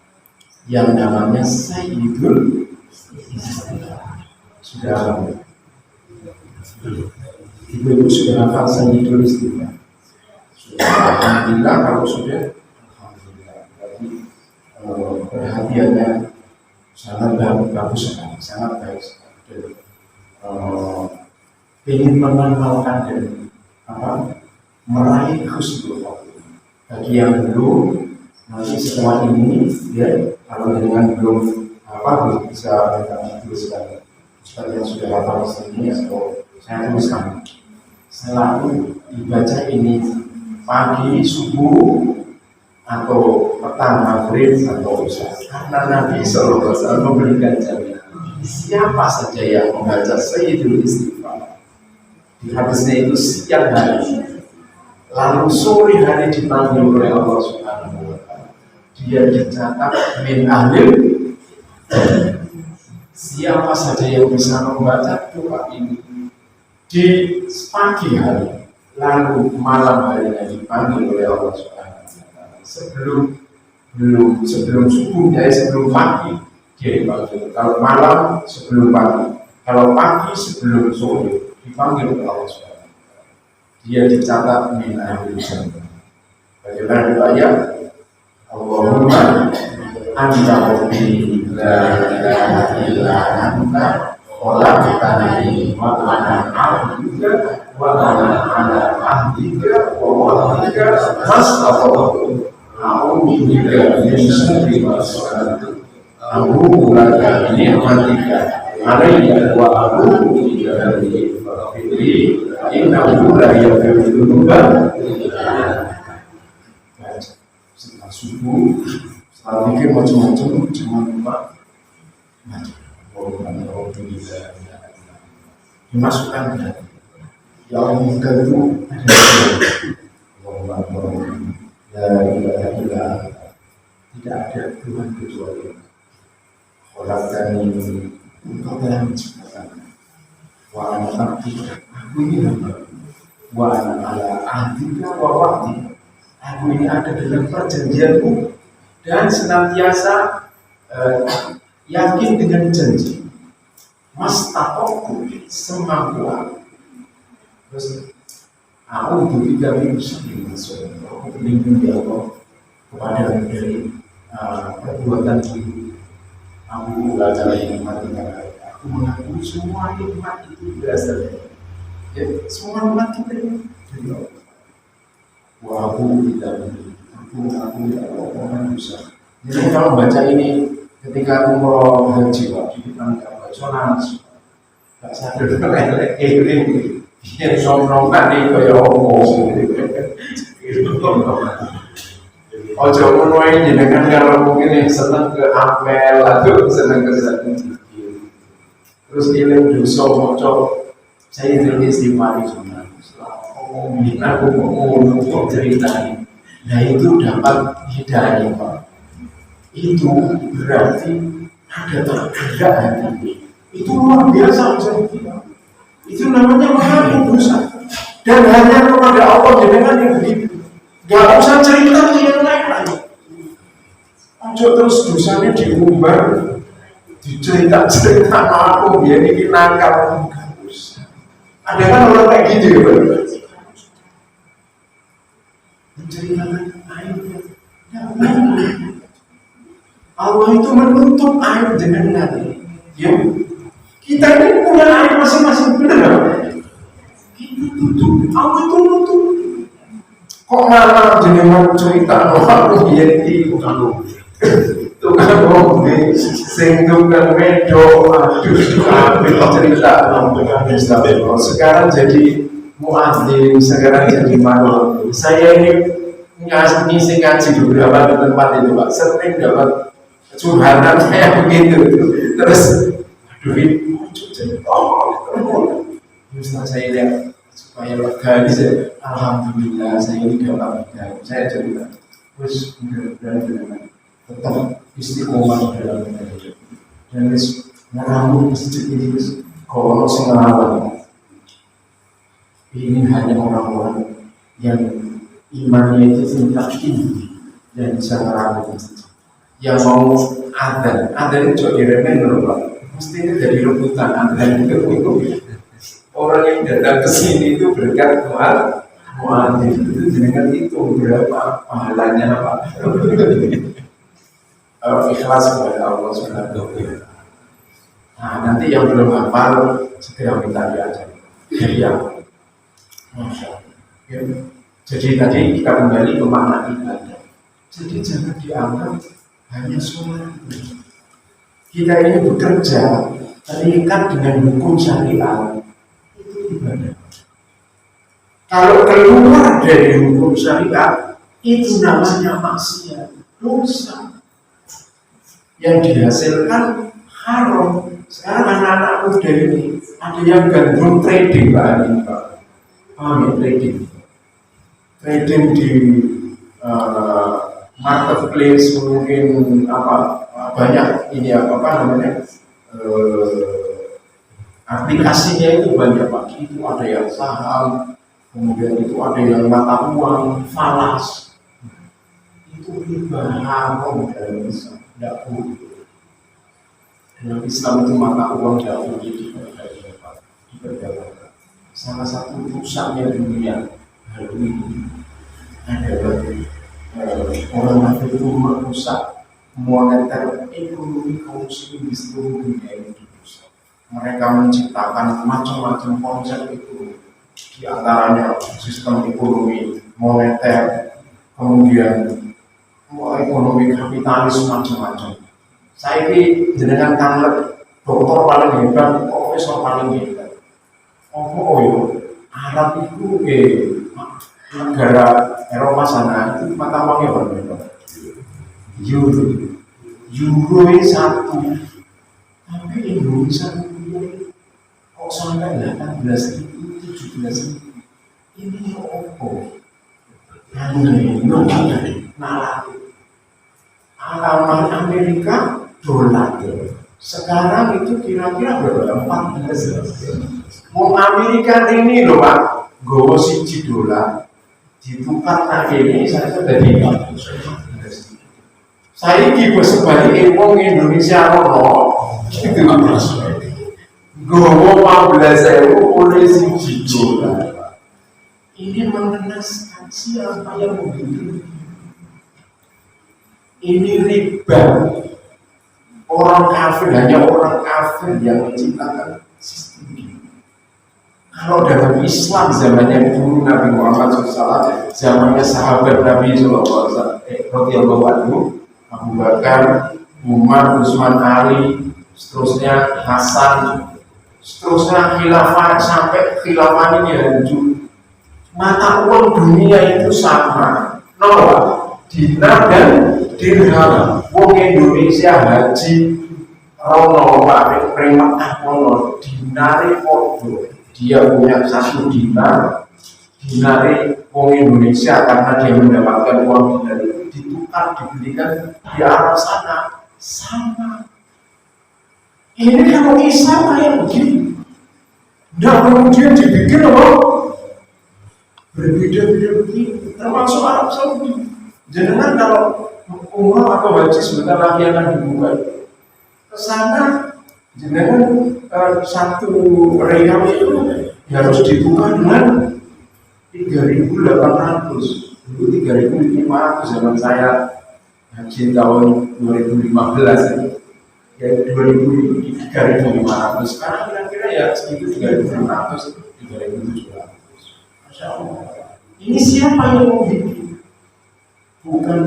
yang namanya Sayyidul Istighfar. Sudah Ibu-ibu sudah hafal Sayyidul Istighfar? Alhamdulillah. Kalau sudah, alhamdulillah. Berarti perhatiannya sangat bagus sekali, sangat baik sekali. Ingin mengenalkan dan meraih husnul khotimah. Bagi yang belum, nanti setelah ini ya, kalau dengan belum bisa kami tuliskan. Ustaz yang sudah hafal di sini atau saya tuliskan. Selalu dibaca ini pagi, subuh, atau petang, maghrib, atau isya. Karena Nabi SAW memberikan jaminan. Siapa saja yang membaca Sayyidul Istighfar di hadisnya itu siang hari, lalu sore hari dipanggil oleh Allah Subhanahu wa Ta'ala, dia dicatat min ahlil. Siapa saja yang bisa membaca doa ini di pagi hari, lalu malam harinya dipanggil oleh Allah Subhanahu wa Ta'ala. Sebelum subuh, ya sebelum pagi dia dipanggil. Kalau malam sebelum pagi, kalau pagi sebelum sore dipanggil oleh Allah Subhanahu wa Ta'ala. Dia dicatat min ahlil jannah. Bagaimana doanya? Allahumma anta rabbi la ilaha illa anta khalaqtani wa ana abduka wa ana ala ahdika wa wa'dika mastata'tu a'udzu bika min syarri ma sana'tu a'udzu laka bi ni'matika 'alayya wa a'udzu bika min fadli innahu la yaghfiru dzunuba setelah subuh, setelah pikir macam-macam, jangan lupa dimasukkan ke hati. Ya Allah, kita itu tidak ada Tuhan kecuali orang ini engkau telah menciptakan. Wa ana abdika, aku ini hamba. Wa ana ala ahdika wa wa'dika, aku ini ada dalam perjanjianmu dan senantiasa yakin dengan janji. Mastata'tu, semampu aku. Terus aku berikan muslim, aku berlindung di Allah kepada dari perbuatan itu. Aku belajar yang mati, aku mengakui semua nikmat itu berasal dari ya, semua nikmat kita ini dari Allah. Aku tidak aku tidak orang bisa. Jadi kalau baca ini ketika aku mau haji, di depan Ka'bah, nangis, tak sadar ini biar nongkrongkan nih kayak omong. Ojo ngono iki jenengan kalau mungkin yang seneng ke apel atau seneng ke satu. Terus ilang dosa maca saya itu istighfar cuma. Aku mau untuk ceritain. Nah itu dapat hidayah Pak. Itu berarti ada tergerak hati. Itu luar biasa bisa kita. Itu namanya mengaku dosa. Dan hanya kepada Allah jenengan yang begitu. Gak usah cerita ke yang lain lagi. ojo terus dosanya diumbar, dicerita-cerita aku biar ini nakal. Ada kan orang kayak gitu ya, Pak? Menceritakan aibnya. Allah itu menutup aib jenengan. Ya, kita ini punya aib masing-masing, benar nggak? Kita tutup, Allah itu nutup. Kok malah jenengan cerita aku biar itu kamu? Tukang ngombe, sing tukang medo, aduh, ambil cerita sekarang jadi muadzin, sekarang jadi manul. Saya ini ngisi ngaji beberapa di tempat itu, Pak, sering dapat curhatan kayak begitu. Terus, aduh, jadi Ustaz saya lihat supaya lega bisa, alhamdulillah saya ini dapat lega. Saya cerita, terus benar-benar tetap istiqomah dalam hidup. Dan ngeramu masjid ini kalau saya ngelawan, ini hanya orang-orang yang imannya itu tingkat tinggi dan bisa ngeramu masjid. Yang mau adan itu diremen loh, Pak. Mesti itu jadi rebutan adan itu. Orang yang datang ke sini itu berkat muadzin itu dengan itu berapa pahalanya, Pak. Ikhlas kepada Allah Subhanahu wa Ta'ala. Nah, nanti yang belum hafal segera minta diajar. Ya, Masya Allah. Ya. Jadi tadi kita kembali ke makna ibadah. Jadi jangan dianggap hanya sholat. Kita ini bekerja terikat dengan hukum syariat, itu ibadah. Kalau keluar dari hukum syariat, itu namanya maksiat, dosa. Yang dihasilkan haram. Sekarang anak-anak muda ini ada yang gandrung trading, Pak ini, Pak. Trading di marketplace mungkin banyak ini namanya aplikasinya itu banyak, Pak. Itu ada yang saham, kemudian itu ada yang mata uang falas. Itu riba haram dalam Islam. Tidak boleh. Dalam Islam itu mata uang tidak boleh diperdagangkan. Salah satu rusaknya dunia hari ini adalah orang kafir itu merusak moneter ekonomi kaum muslimin di seluruh dunia ini dirusak. Mereka menciptakan macam-macam konsep ekonomi, di antaranya sistem ekonomi moneter, kemudian ekonomi kapitalis macam-macam. Saya ini jenengan kangen dokter paling hebat, profesor paling hebat. Arab itu negara Eropa sana itu mata uangnya berapa? Euro ini satu, tapi Indonesia kok sampai 18.000, 17.000. Ini apa? Alamat Amerika dolar. Sekarang itu kira-kira berapa? 14. Mau Amerika ini loh, Pak, gowo $1 ditukar lagi ini saya sudah di. Saya tipe sebagai wong Indonesia loh, gitu Mas. Gowo 14.000 oleh $1. Ini mengenaskan siapa yang membuat. Ini riba. Orang kafir, hanya orang kafir yang menciptakan sistem ini. Kalau dalam Islam zamannya dulu Nabi Muhammad SAW, zamannya sahabat Nabi SAW, Abu Bakar, Umar, Utsman, Ali, seterusnya Hasan, seterusnya khilafah sampai khilafah ini hancur. Mata uang dunia itu sama, dinar dan dirham. Wong Indonesia haji rono Pak Mekah rono dinari podo. Dia punya 1 dinar, dinari wong Indonesia karena dia mendapatkan uang dinar itu ditukar dibelikan di Arab sana sama. Ini kalau Islam kayak begini, tidak kemudian dibikin apa? Berbeda-beda begini, termasuk Arab Saudi. Jangan kalau umroh atau haji sebentar lagi akan dibuka. Ke sana jenengan satu real itu harus dibuka dengan 3.800, dulu 3.500 zaman saya haji tahun 2015 ya 3.500, sekarang kira-kira ya segitu 3.600, 3.700. Masya Allah. Ini siapa yang mau bikin? Bukan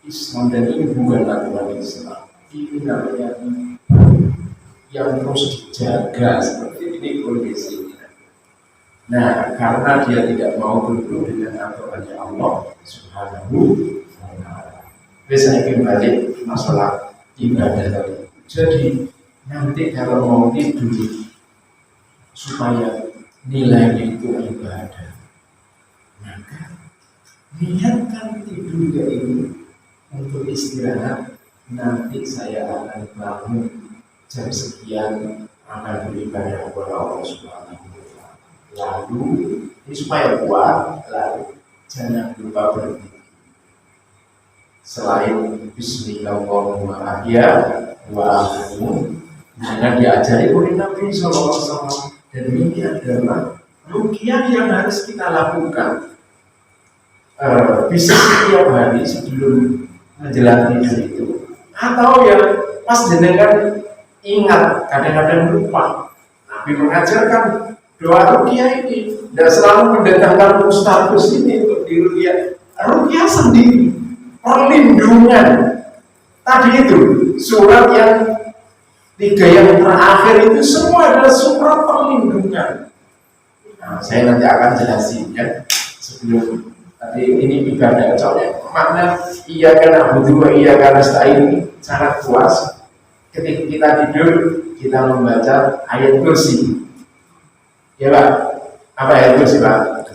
Islam, dan ini bukan aturan Islam. Ini namanya yang terus dijaga seperti ini kondisinya. Nah, karena dia tidak mau tunduk dengan aturannya Allah Subhanahu wa Ta'ala. Biasanya kembali masalah ibadah tadi. Jadi nanti kalau mau tidur supaya nilainya itu ibadah, maka niatkan tidur ini untuk istirahat. Nanti saya akan bangun jam sekian akan beribadah kepada Allah Subhanahu wa Ta'ala. Lalu ini supaya kuat, lalu jangan lupa berzikir. Selain Bismillahirrahmanirrahim wa akhirun, jangan diajari oleh Nabi SAW. Dan ini adalah ruqyah yang harus kita lakukan. Bisa setiap hari sebelum menjelang tidur itu, atau ya pas jenengan ingat, kadang-kadang lupa. Nabi mengajarkan doa ruqyah ini, tidak selalu mendatangkan mustabus ini untuk di ruqyah. Ruqyah sendiri, perlindungan. Tadi itu surat yang 3 yang terakhir itu semua adalah surat perlindungan. Nah, saya nanti akan jelasin ya sebelum. Tadi ini ibadah, soalnya makna iya karena butuh iya karena nasta'in sangat puas. Ketika kita tidur, kita membaca ayat kursi. Ya Pak, apa ayat kursi Pak?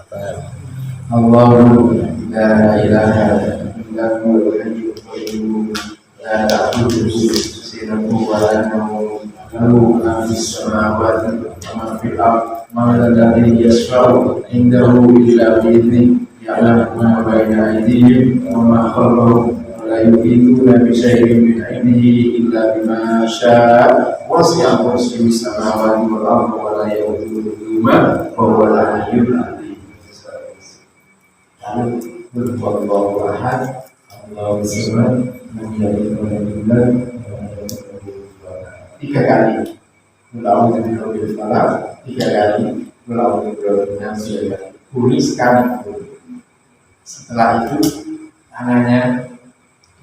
Allahu la ilaha illa huwal hayyul qayyum la ta'khudhuhu sinatun wa la nawm lahu ma fis samawati wa ma fil ardi man ladzi yashfa'u indahu illa bi idhnihi ya'lamu ma baina aydihim wa ma khalfahum wa la yuhituna bi shay'in min 'ilmihi illa bima sha'a wasi'a kursiyyuhu samawati wal ardi wa la ya'uduhu wa huwal 'aliyyul 'azim. Allahu ahad, Allahu samad, lam yalid wa lam yulad wa lam yakul lahu 3 kali. Mula'udhu birabbil falaq 3 kali, mula'udhu birabbin nas 3 kali. Boleh sekali. Setelah itu tangannya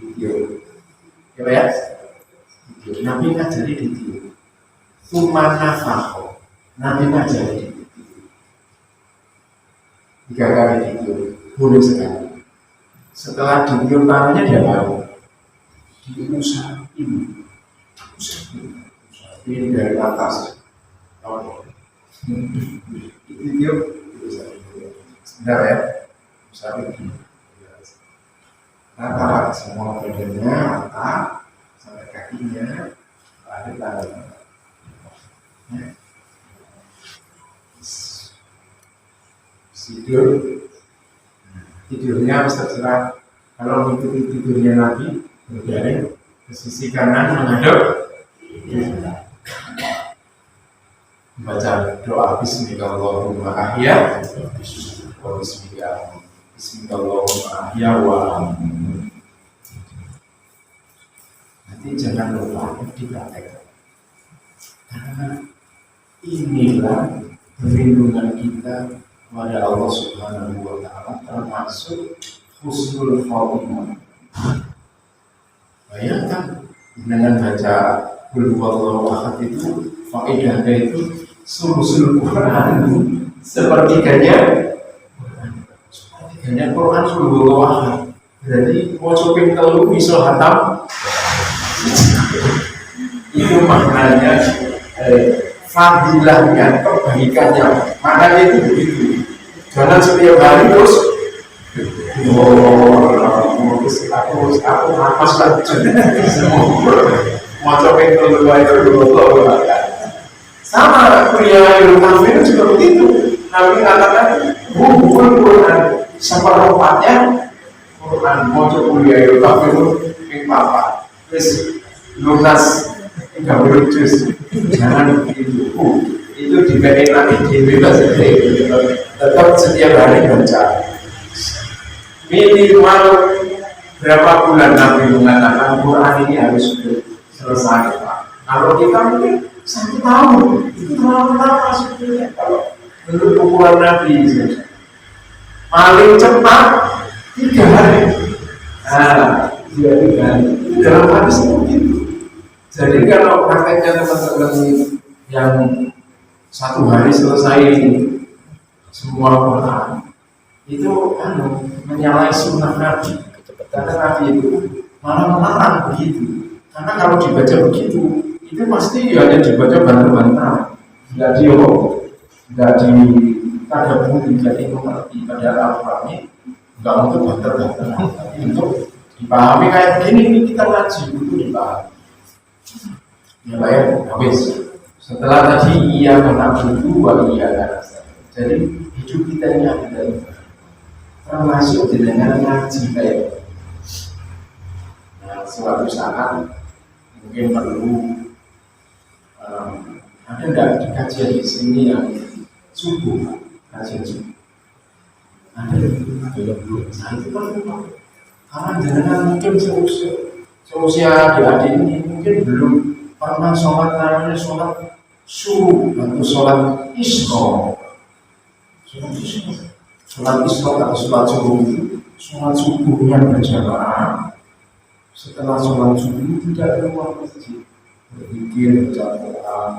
ditiup. Ya, ditiup. Nabi ngajari ditiup. Tsumma nafakho. Nabi ngajari ditiup. 3 kali ditiup. Boleh sekali. Setelah ditiup tangannya dia baru diusahain. Usahain dari atas. Ditiup. Sebentar ya. Rata semua badannya, rata sampai kakinya, akhir tangan. Tidurnya terserah. Kalau mengikuti tidurnya Nabi, berbaring ke sisi kanan menghadap membaca doa Bismillahirrahmanirrahim. Bismillahirrahmanirrahim. Nanti jangan lupa dipraktekkan, karena inilah perlindungan kita kepada Allah Subhanahu wa Ta'ala, termasuk husnul khotimah. Bayangkan dengan baca Qul huwallahu ahad itu faedahnya itu sulusul Quran, sepertiganya Quran suruh wahai. Berarti mau coping telu bisa hatam. Itu maknanya fadilahnya, kebaikannya. Maknanya itu begitu. Jangan setiap hari terus aku nafas lagi. Mau coping telu itu sama kuliah ilmu kafir juga begitu. Nabi katakan bukan Quran seperempatnya Quran mau kuliah itu tapi itu papa terus lunas 30 juz jangan begitu itu juga enak bebas tetap setiap hari baca minimal berapa bulan Nabi mengatakan Quran ini harus selesai Pak. Kalau kita mungkin 1 tahun itu terlalu lama sebetulnya kalau menurut ukuran Nabi paling cepat 3 hari. Nah, 3 hari itu dalam hadis begitu. Jadi kalau prakteknya teman-teman yang 1 hari selesai semua Quran itu menyalahi sunnah Nabi. Karena Nabi itu malah melarang begitu. Karena kalau dibaca begitu itu pasti hanya dibaca banter-banter, nggak ditadaburi, nggak dimengerti. Padahal Al-Quran nggak untuk banter-banter, tapi untuk dipahami kayak begini. Ini kita ngaji itu dipahami. Ya Pak ya, habis. Setelah tadi iya karena berdua iya karena jadi hidup kita ini ada termasuk dengan ngaji kayak. Nah, suatu saat mungkin perlu ada enggak di kajian di sini yang subuh kajian subuh ada belum. Nah itu kan karena jangan mungkin seusia adik-adik ini mungkin belum pernah sholat namanya sholat subuh atau sholat isra. Sholat isra atau sholat subuh itu sholat subuh yang berjamaah. Setelah sholat subuh tidak keluar masjid berpikir baca Quran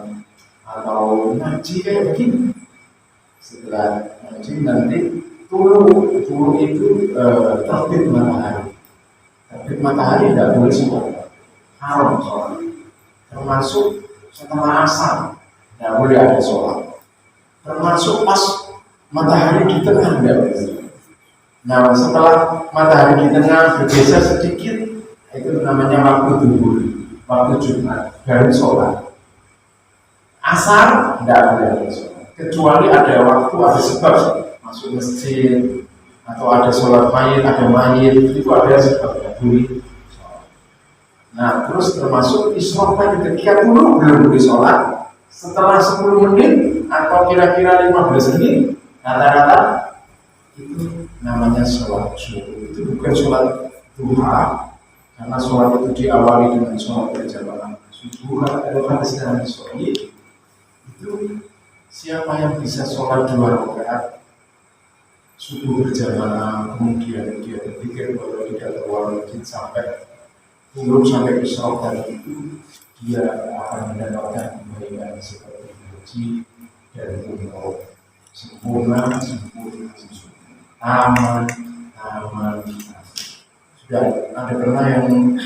atau ngaji kayak begini. Setelah ngaji nanti tulu itu terbit matahari. Terbit matahari tidak boleh sholat, haram sholat. Termasuk setelah asar tidak boleh ada sholat. Termasuk pas matahari di tengah tidak boleh. Nah setelah matahari di tengah bergeser sedikit itu namanya waktu duhur, waktu Jumat, baru sholat. Asar tidak boleh sholat, kecuali ada waktu, ada sebab masuk masjid atau ada sholat mayit, ada mayit, itu ada sebabnya boleh. Nah terus termasuk isyraq tadi ketika dulu belum boleh sholat, setelah 10 menit atau kira-kira 15 menit rata-rata itu namanya sholat subuh. Itu bukan sholat duha. Karena sholat itu diawali dengan sholat berjamaah subuh. Ada hadis dalam Sahih itu siapa yang bisa sholat 2 rakaat subuh berjamaah kemudian dia berpikir bahwa tidak keluar masjid sampai turun sampai isyraq tadi itu dia akan mendapatkan kebaikan seperti haji dan umroh sempurna aman. Sudah ada pernah yang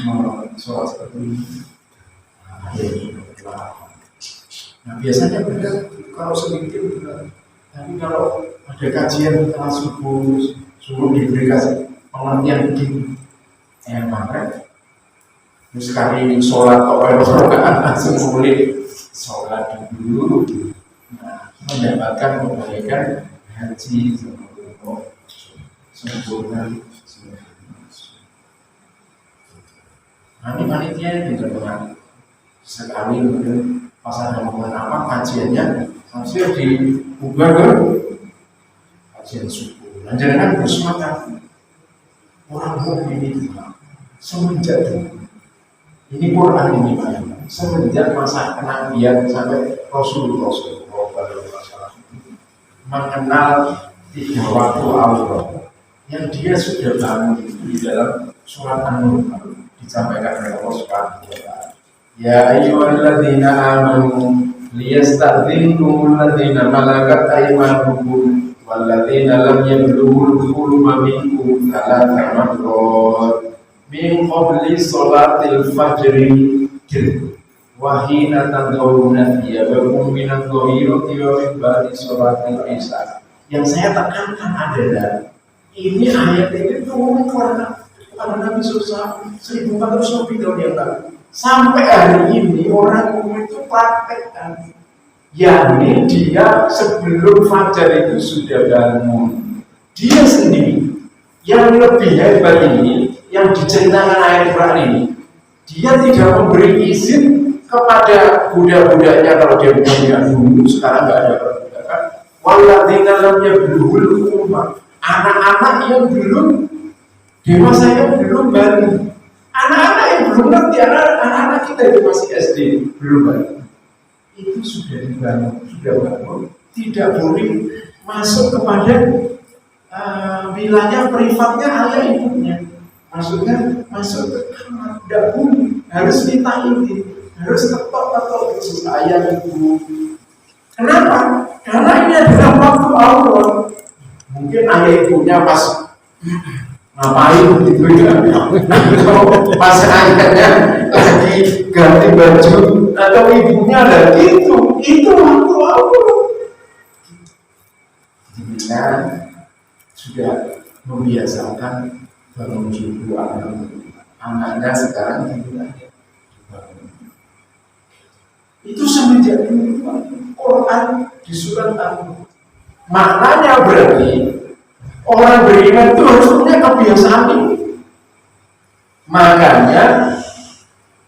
sholat seperti ini. Nah biasanya benar kalau sedikit benar. Tapi kalau ada kajian setelah subuh diberi pengertian begini, maka terus sekali sholat rakaat langsung boleh sholat dulu. Nah mendapatkan kebaikan haji sempurna. Nah ini panitia itu dengan sekali mungkin pas ada momen apa kajiannya langsung diubah ke kajian subuh. Dan jangan bersemangat orang mukmin itu semenjak ini Quran ini Pak, semenjak masa kenabian sampai Rasulullah mengenal 3 waktu Allah yang dia sudah bangun di dalam surat An-Nur disampaikan oleh Allah Subhanahu wa taala. Ya ayyuhalladzina amanu liyasta'dzinkum alladzina malakat aymanukum walladzina lam yablughul huluma minkum thalatha marrat min qabli sholatil fajri wa hina tad'una thiyabakum min adh-dhahirati wa min ba'di sholatil isya. Yang saya tekankan adalah ini ayat ini turun karena Nabi SAW 1400 lebih tahun yang lalu. Sampai hari ini orang umum itu praktekkan, yakni dia sebelum fajar itu sudah bangun, dia sendiri Yang lebih hebat ini, yang diceritakan ayat Quran ini, dia tidak memberi izin kepada budak-budaknya kalau dia punya dulu, sekarang nggak ada perbudakan. Walladzina lam yablugul hulum, anak-anak yang belum dewasa, yang belum balik, anak-anak yang belum ngerti, anak-anak kita itu masih SD, belum balik, itu sudah dibangun, tidak boleh masuk kepada wilayah privatnya ayah ibunya. Maksudnya masuk ke kamar, tidak boleh, harus minta izin, harus ketok-ketok izin ayah ibu. Kenapa? Karena ini adalah waktu Allah. Mungkin ayah ibunya pas ngapain gitu ya, atau pas ayahnya lagi ganti baju, atau ibunya lagi itu waktu Allah. Kita sudah membiasakan bangun subuh anaknya sekarang itu semenjak dulu Quran di surat Al-Mulk. Maknanya berarti orang beriman itu harus punya kebiasaan ini. Makanya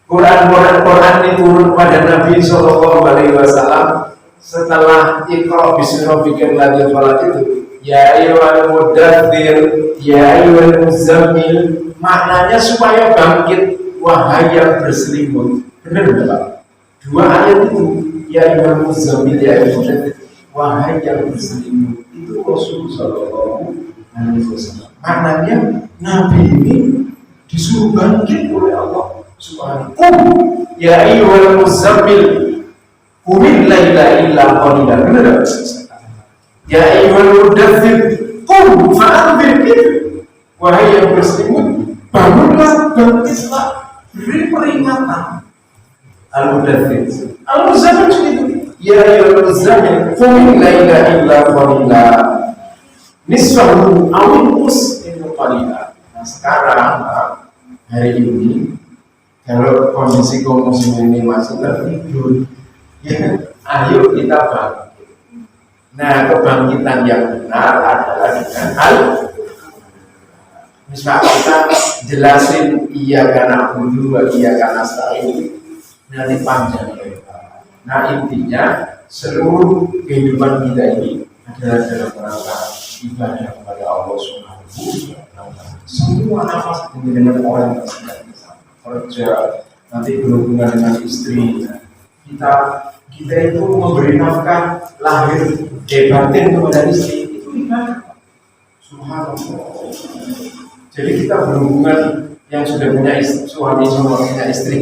Quran diturun pada Nabi Shallallahu Alaihi Wasallam setelah Iqra bismi rabbikal ladzi khalaq itu, ya ayyuhal mudaththir, ya ayyuhal muzammil, maknanya supaya bangkit wahai yang berselimut. Benar enggak? Dua ayat itu, ya ayyuhal muzammil, ya ayyuhal mudaththir, wahai yang berselimut, itu Rasul sallallahu alaihi wasallam. Maknanya Nabi ini disuruh bangkit oleh Allah Subhanahu wa ta'ala. Ya ayyuhal muzammil, qumil laila illa qalilan. Benar? Ya ayyuhal mudaththir, qum fa'anzir. Wahai yang berselimut, bangunlah, bangkitlah, beri peringatan. Al-mudaththir, al-muzammil itu. Ya ayyuhal muzammil, qumil laila illa qalilan, nisfahu aw inqus minhu qalilan. Nah sekarang hari ini kalau kondisi ini masih tertidur, ya, ayo kita bangkit. Nah, kebangkitan yang benar adalah dengan hal. Misalnya kita jelasin iya karena dulu, iya karena stain, nanti panjang lebar. Nah intinya seluruh kehidupan kita ini adalah dalam rangka ibadah kepada Allah Subhanahu wa ta'ala. Semua nafas dengan orang yang sedang kerja, nanti berhubungan dengan istri, kita itu memberi nafkah lahir batin kepada istri, itu ibadah. Subhanallah. Jadi kita berhubungan yang sudah punya istri, suami sama punya istri,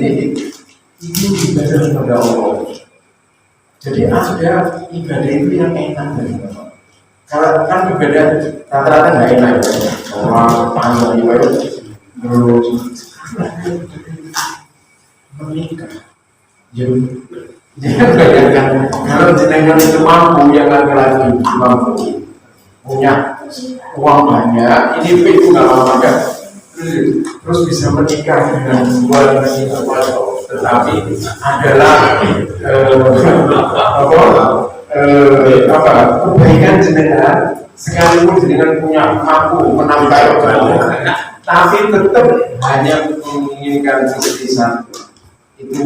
itu ibadah kepada Allah. Jadi ada ibadah itu yang enak dari Allah. Kalau kan ibadah rata-rata nggak enak, orang panjang ibadah terus menikah. Jadi bayangkan kalau jenengan itu mampu, yang laki-laki mampu punya uang banyak, ini itu nggak lama kan, terus bisa menikah dengan dua laki-laki, tetapi adalah kebaikan jenengan, sekalipun jenengan punya mampu menambah banyak, tapi tetap hanya menginginkan istri satu, itu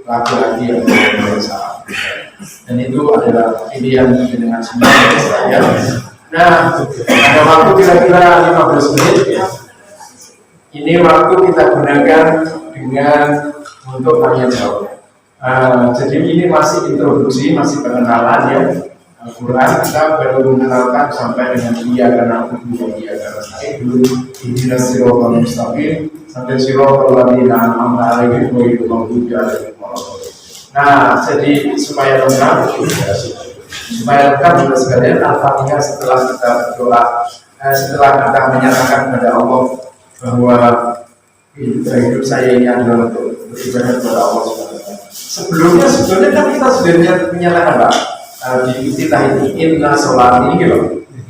laki-laki yang berdosa, dan itu adalah pilihan dengan semua saya. Nah, ada waktu kira-kira 15 menit ya. Ini waktu kita gunakan dengan untuk tanya jawab. Jadi ini masih introduksi, masih pengenalan ya. Al-Quran kita baru mengenalkan sampai dengan iya karena aku dan iya karena saya dulu. Ini siratal mustaqim sampai siratal ladzina an'amta 'alaihim ghairil maghdubi 'alaihim waladdallin. Nah, jadi supaya lengkap Bapak sekalian, Al-Fatihah setelah kita berdoa, setelah kita menyatakan kepada Allah bahwa hidup saya ini adalah untuk beribadah kepada Allah SWT. Sebelumnya kan kita sudah menyatakan Pak, di istilah itu inna sholati gitu.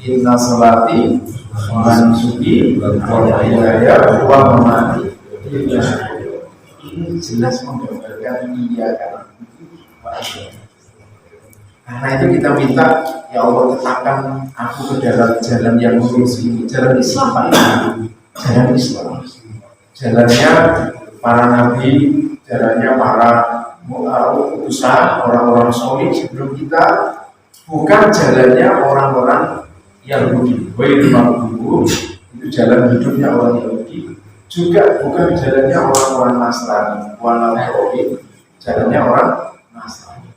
Inna sholati wa nusuki wa mahyaya wa mamati. Ini jelas menggambarkan iya kan. Karena itu kita minta, ya Allah tetapkan aku ke dalam jalan yang lurus ini, jalan Islam Pak ini, jalan Islam, jalannya para nabi, jalannya para utusan, orang-orang solid sebelum kita, bukan jalannya orang-orang Yahudi. Itu jalan hidupnya orang Yahudi, juga bukan jalannya orang-orang Nasrani, jalannya orang Nasrani.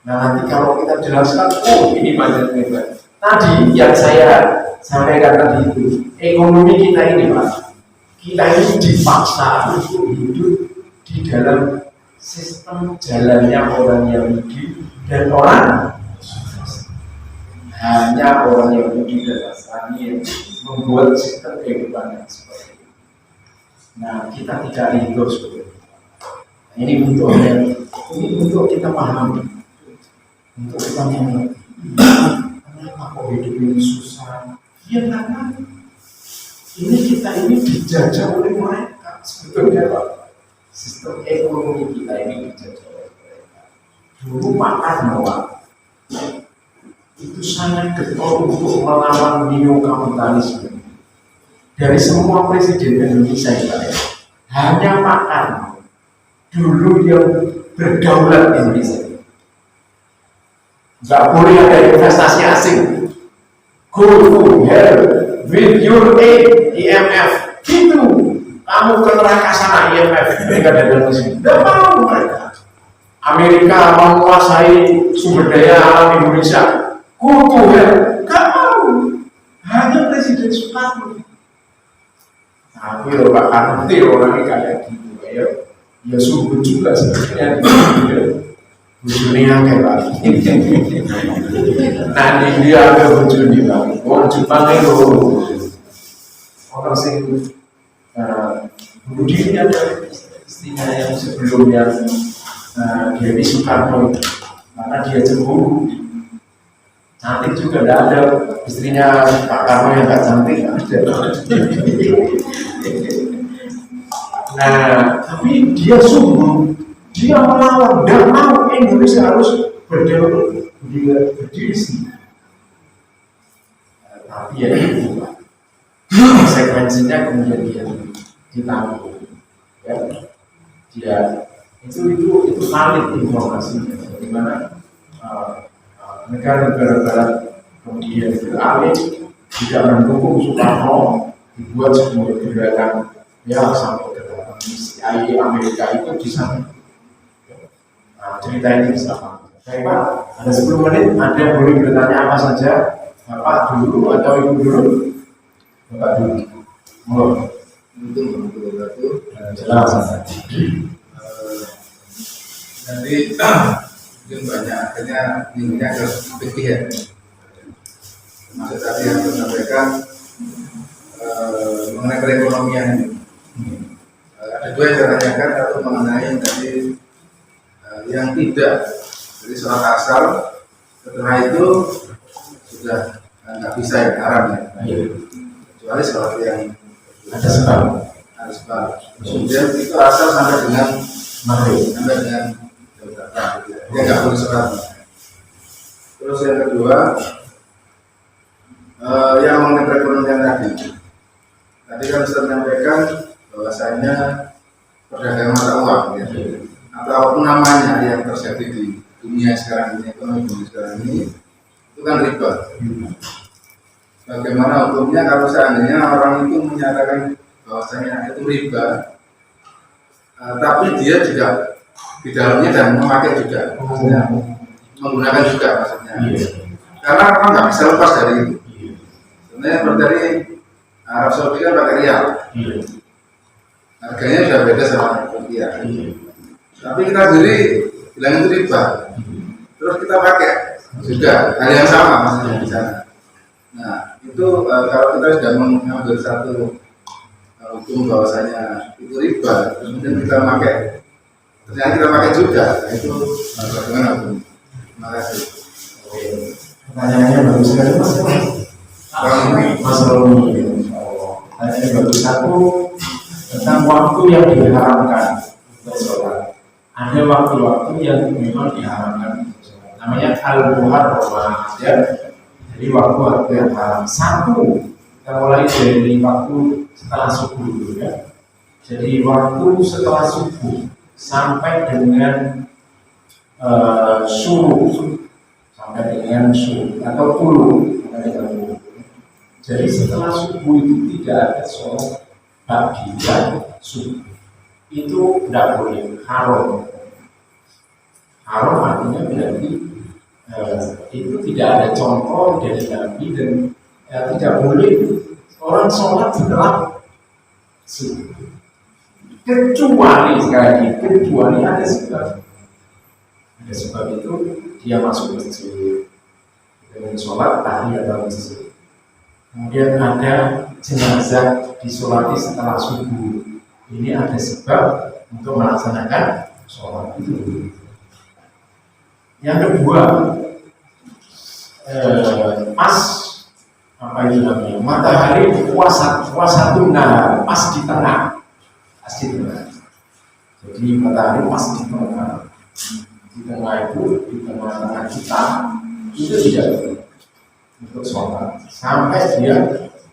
Nah nanti kalau kita jelaskan, oh ini macam itu. Tadi yang saya sampaikan tadi itu, ekonomi kita ini Pak, kita ini dipaksa untuk hidup di dalam sistem jalannya orang Yahudi dan orang hanya orang Yahudi dan Nasrani yang membuat sistem kehidupan yang seperti itu. Nah kita tidak ridho seperti itu. Ini untuk kita pahami, untuk kita mengerti. Kenapa kok hidup ini susah? Ya karena kita ini dijajah oleh mereka sebetulnya Pak. Sistem ekonomi kita ini dijajah oleh mereka. Dulu makan Noah itu sangat getol untuk melawan neokapitalisme. Dari semua presiden Indonesia hanya makan dulu yang berdaulat Indonesia. Nggak boleh ada investasi asing. Go to hell with your aid, IMF. Gitu. Kamu ke neraka sana IMF. Mereka datang ke sini. Tidak mau mereka. Amerika mau menguasai sumber daya alam Indonesia. Go to hell. Nggak mau. Hanya Presiden Soekarno. Tapi Pak Karti orangnya kayak gitu. Ya sungguh juga sebenarnya. Bujuni akeh Pak. Nanti dia akeh bujuni Pak. Wong Jepang itu orang sing bunuh diri ada istrinya yang sebelumnya Dewi Soekarno, karena dia cemburu. Cantik juga tidak ada, istrinya Pak Karno yang gak cantik ada. Nah, tapi dia sungguh. Dia melawan, dan mau Indonesia harus berdiri sendiri. Tapi ya itu Pak, konsekuensinya kemudian dia ditanggung. Ya, dia itu valid informasinya. Bagaimana negara-negara Barat kemudian beralih tidak mendukung Soekarno, dibuat sebuah gerakan ya sampai ke dalam misi Amerika itu di sana. Nah, cerita ini sama. Baik Pak, ada 10 menit, ada yang boleh bertanya apa saja. Bapak dulu atau Ibu dulu? Bapak dulu. Mohon. Itu Jelas. nanti mungkin banyak akhirnya ini ke fikih ya. Maksud tadi yang disampaikan mengenai perekonomian ini. Ada dua yang saya tanyakan, satu mengenai yang tadi yang tidak jadi sholat asar setelah itu sudah nggak bisa yang haram ya, kecuali sholat yang Ada sebab. harus sebab. Kemudian itu asal sampai dengan Maghrib. sampai dengan dia nggak boleh sholat. Terus yang kedua yang mengenai perekonomian tadi kan Ustaz menyampaikan bahwasanya perdagangan mata uang ya. Atau apapun namanya yang terjadi di dunia sekarang ini, ekonomi dunia sekarang ini, itu kan riba. Bagaimana hukumnya kalau seandainya orang itu menyatakan bahwasanya itu riba, tapi dia juga di dalamnya dan memakai juga, maksudnya menggunakan juga maksudnya. Karena orang nggak bisa lepas dari itu. Sebenarnya seperti dari Arab Saudi kan pakai rial, harganya sudah beda sama rupiah. Tapi kita sendiri bilang itu riba, terus kita pakai juga hal yang sama maksudnya di sana. Nah itu kalau kita sudah mengambil satu hukum bahwasanya itu riba, kemudian kita pakai, ternyata kita pakai juga, nah, itu bagaimana hukum? Terima kasih. Pertanyaannya bagus sekali Mas. Mas Romi. Pertanyaan bagus. Satu tentang waktu yang diharamkan untuk sholat. Ada waktu-waktu yang memang diharamkan untuk sholat. namanya al-muharramah ya. Jadi waktu yang haram satu, kita mulai dari waktu setelah subuh dulu ya. Jadi waktu setelah subuh sampai dengan suruh atau tulu. Jadi setelah subuh itu tidak ada sholat pagi dan subuh, itu tidak boleh, haram. Haram artinya berarti itu tidak ada contoh dari Nabi dan tidak boleh orang sholat setelah subuh. Kecuali ada sebab. Ada sebab itu dia masuk masjid dengan sholat tahiyat atau masjid. Kemudian ada jenazah disolati setelah subuh. Ini ada sebab untuk melaksanakan sholat itu. Yang kedua, pas apa itu namanya? Matahari puasa tengah, pas di tengah. Jadi matahari pas di tengah. Di tengah itu, di tengah-tengah kita itu tidak untuk sholat sampai dia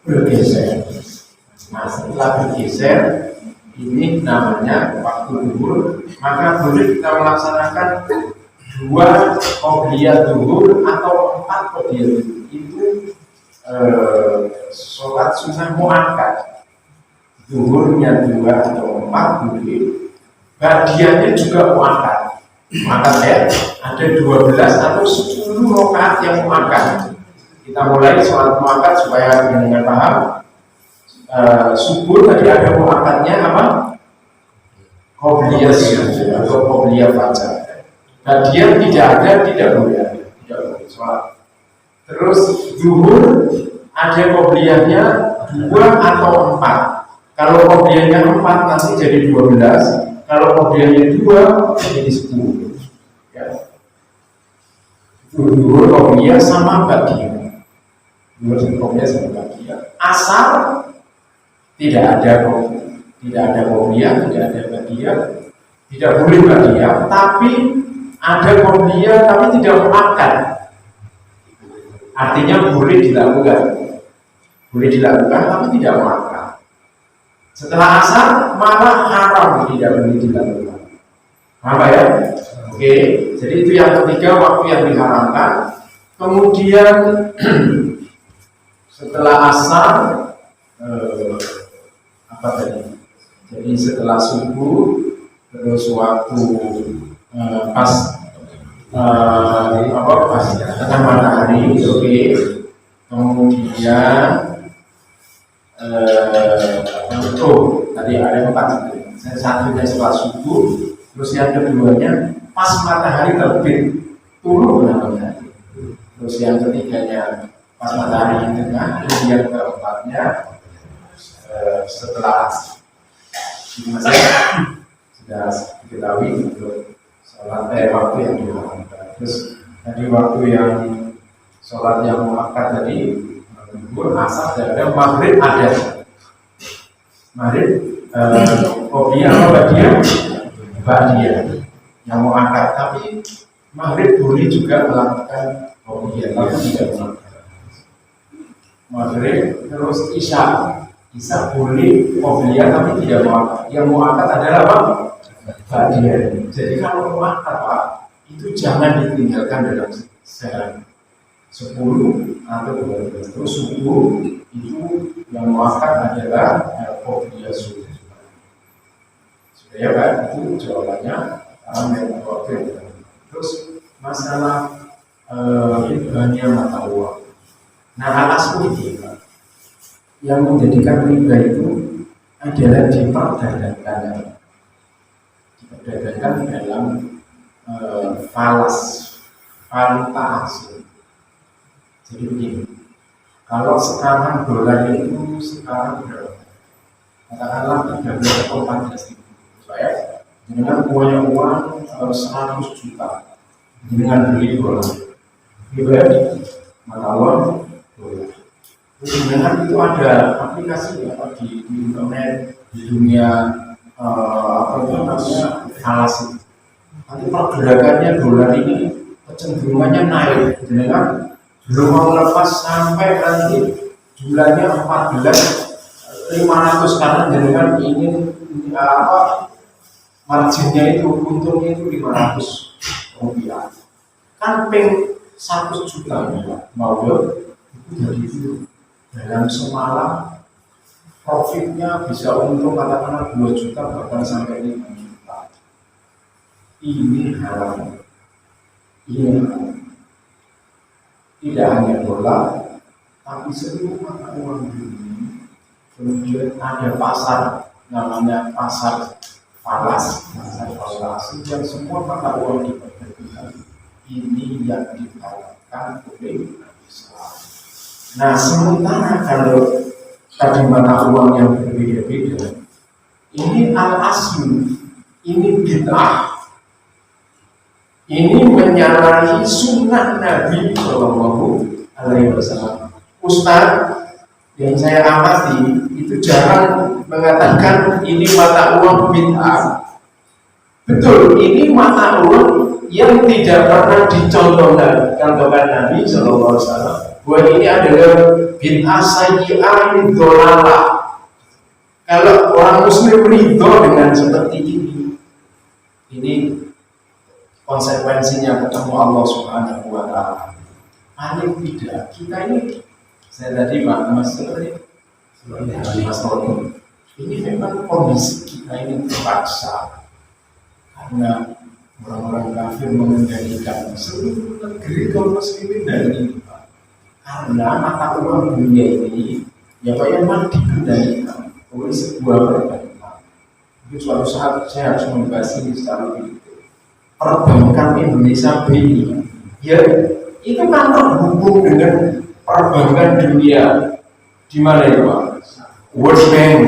bergeser. Nah setelah bergeser ini namanya waktu zuhur, maka boleh kita melaksanakan 2 qobliyah zuhur atau 4 qobliyah zuhur. Itu sholat sunnah muakkad. Zuhurnya 2 atau 4 boleh, bagiannya juga muakkad. Maka ada 12 atau 10 rakaat yang muakkad. Kita mulai sholat muakkad supaya dengan paham. Subuh tadi ada muakkadnya apa? Qobliyah atau qobliyah fajar. Bagian tidak boleh sholat. Terus zuhur ada qobliyahnya 2 atau 4. Kalau qobliyahnya 4 nanti jadi 12. Kalau qobliyahnya 2 jadi 10. Ya. Zuhur qobliyah sama bagian. Asal tidak ada qobliyah, tidak ada bagian, tidak boleh bagian, tapi ada qobliyah tapi tidak muakkad. Artinya boleh dilakukan tapi tidak muakkad. Setelah asar malah haram, tidak boleh dilakukan. Apa ya? Oke, jadi itu yang ketiga waktu yang diharamkan. Kemudian setelah asar apa tadi? Jadi setelah subuh terus waktu pas tengah matahari, oke. Kemudian tadi ada 4. Satunya setelah subuh, terus yang keduanya pas matahari terbit turun namanya. Terus yang ketiganya pas matahari di tengah, kemudian keempatnya setelah sudah diketahui untuk sholat waktu yang diharamkan. Terus tadi waktu yang sholat yang muakkad tadi, asar ada, maghrib ada. Maghrib qobliyah atau bagian yang muakkad, tapi maghrib boleh juga melakukan qobliyah tapi tidak muakkad. Maghrib terus isya boleh qobliyah tapi tidak muakkad. Yang muakkad adalah apa? Bagian. Jadi kalau muakkad Pak, itu jangan ditinggalkan dalam sehari 10 atau 12. Terus subuh itu yang muakkad adalah qobliyah subuh. Sudah ya Pak, itu jawabannya waktu. Terus masalah ribanya mata uang. Nah, al-aslu itu yang menjadikan riba itu adalah diperdagangkan dalam valuta asing. Jadi begini, kalau sekarang dolar itu sekarang berapa? Katakanlah 13 atau 14 ribu. Saya dengan punya uang 100 juta dengan beli dolar. Riba mata uang dolar. Kemudian itu ada aplikasi di internet, di dunia apa itu namanya falasi. Nanti pergerakannya dolar ini kecenderungannya naik, dengan belum mau lepas sampai nanti jumlahnya 14.500 karena dengan ingin marginnya itu, untungnya itu 500 rupiah. Kan peng 100 juta ya, mau itu dari itu dalam semalam profitnya bisa untung katakanlah 2 juta bahkan sampai 5 juta. Ini haram. Ini haram. Tidak hanya dolar, tapi seluruh mata uang dunia. Kemudian ada pasar namanya pasar falas, yang semua mata uang diperdagangkan. Ini yang diharapkan oleh Islam. Nah, sementara kalau tadi mata uang yang berbeda-beda, ini al-asli, ini bid'ah, ini menyalahi sunnah Nabi Shallallahu Alaihi Wasallam. Ustaz yang saya amati itu jarang mengatakan ini mata uang bid'ah. Betul, ini mata uang yang tidak pernah dicontohkan Nabi Shallallahu Alaihi Wasallam. Bahwa ini adalah bid'ah sayyi'ah dolalah. Kalau orang Muslim ridho dengan seperti ini konsekuensinya ketemu Allah Subhanahu Wa Taala. Paling tidak kita ini, saya tadi Mas Roni, ini memang kondisi kita ini terpaksa karena orang-orang kafir mengendalikan seluruh negeri kaum muslimin dari ini, Pak. Karena mata uang dunia ini ya Pak memang dikendalikan oleh sebuah perbankan. Itu suatu saat saya harus membahas ini secara lebih detail. Perbankan Indonesia BI, ya itu kan terhubung dengan perbankan dunia. Di mana itu Pak? World Bank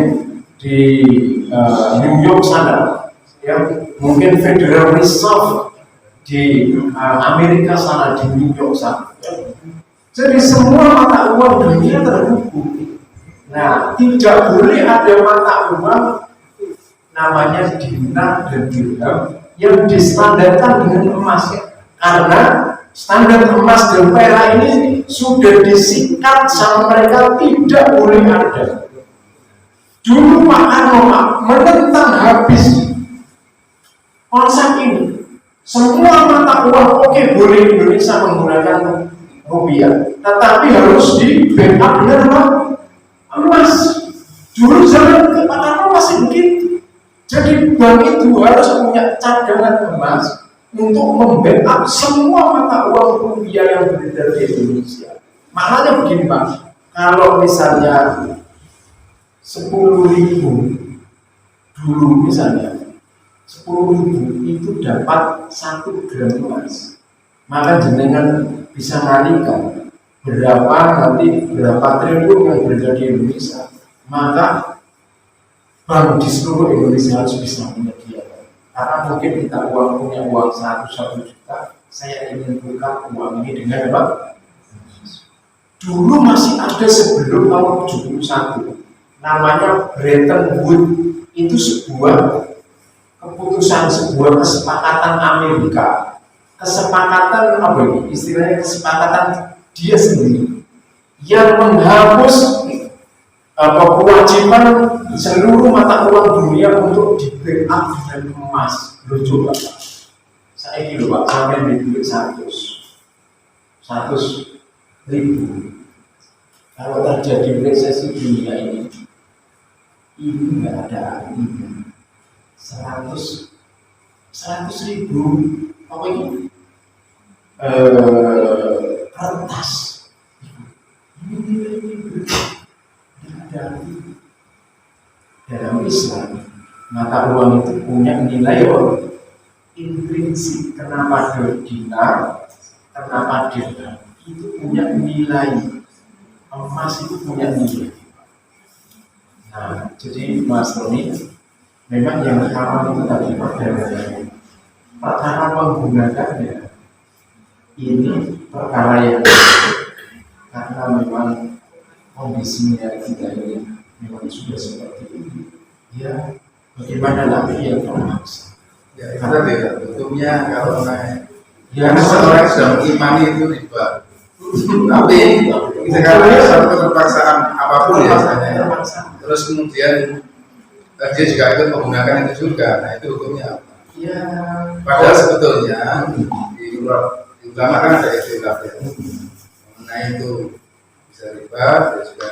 di New York sana, ya mungkin Federal Reserve di Amerika sana, di New York sana. Jadi semua mata uang dunia terhubung. Nah, tidak boleh ada mata uang namanya dinar dan dirham yang distandarkan dengan emas, karena standar emas dan perak ini sudah disikat sama mereka, tidak boleh ada. Dulu Pak Anwar menentang habis konsep ini. Semua mata uang oke, boleh Indonesia menggunakan rupiah, tetapi harus di backup dengan emas. Dulu zaman Pak Anwar masih begitu. Jadi bank itu harus punya cadangan emas untuk membackup semua mata uang rupiah yang beredar di Indonesia. Maknanya begini Pak, kalau misalnya 10.000 dulu misalnya 10.000 itu dapat 1 gram emas, maka jenengan bisa ngalikan berapa triliun yang beredar di Indonesia, maka bank di seluruh Indonesia harus bisa menyediakan. Karena mungkin kita punya uang 100 juta, saya ingin buka uang ini dengan apa? Dulu masih ada sebelum tahun 71, namanya Bretton Woods. Itu sebuah keputusan, sebuah kesepakatan Amerika. Kesepakatan apa ini? Istilahnya kesepakatan dia sendiri yang menghapus kewajiban seluruh mata uang dunia untuk di-backup dengan emas. Lo coba saya kira Pak, sampai di duit 100.000. Kalau terjadi resesi dunia ini nggak ada artinya. 100.000 apa ini? Kertas. Ini ada artinya. Dalam Islam, mata uang itu punya nilai intrinsik. Kenapa dinar, kenapa dirham? Itu punya nilai. Emas itu punya nilai. Nah, jadi Mas Roni, memang yang haram itu tadi perdagangan. Perkara menggunakannya ini perkara yang karena memang kondisinya kita ini memang sudah seperti ini. Ya, bagaimana lagi yang terpaksa? Ya, itu tadi bentuknya kalau naik Ya, Karena seorang yang sudah mengimani itu riba. Tapi sekarang satu keterpaksaan apapun ya, terus kemudian dia juga ikut menggunakan itu juga. Nah itu hukumnya apa? Ya, Padahal sebetulnya di ulama kan ada istilah ya, mengenai itu bisa riba, bisa juga.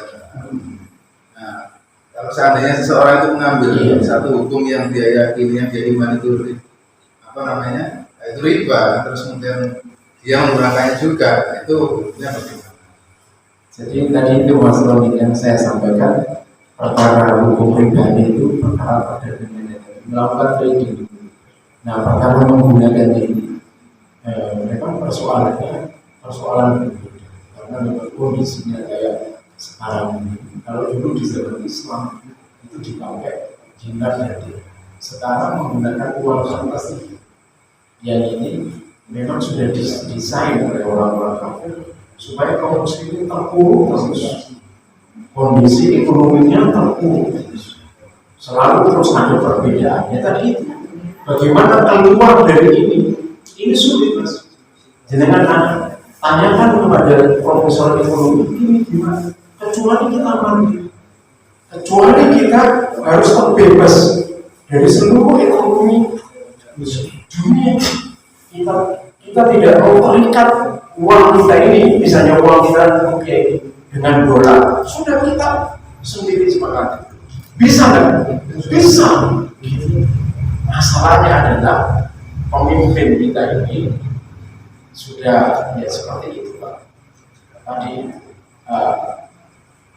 Nah, kalau seandainya seseorang itu mengambil satu hukum yang dia yakini, yang dia iman itu apa namanya, itu riba, terus kemudian dia menggunakannya juga, itu hukumnya bagaimana? jadi tadi itu Mas Roni yang saya sampaikan, perkara hukum riba itu perkara perdagangan melakukan trading. Nah, perkara menggunakan ini, memang persoalannya persoalan berbeda karena memang kondisinya kayak sekarang ini. Kalau dulu di zaman Islam itu dipakai dinar dan dirham. Sekarang menggunakan uang kertas yang ini memang sudah didesain oleh orang-orang kafir supaya kaum muslimin terpuruk terus, kondisi ekonominya terpuruk, selalu terus ada perbedaannya tadi itu. Bagaimana keluar dari ini sulit Mas. Jangan tanyakan kepada profesor ekonomi ini gimana. Kecuali kita mandiri, kecuali kita harus terbebas dari seluruh ekonomi dunia. Kita tidak mau terikat uang kita ini, misalnya uang kita dengan dolar, sudah kita sendiri sepakat. Bisa nggak? Bisa. Masalahnya adalah pemimpin kita ini sudah ya seperti itu Pak. Tadi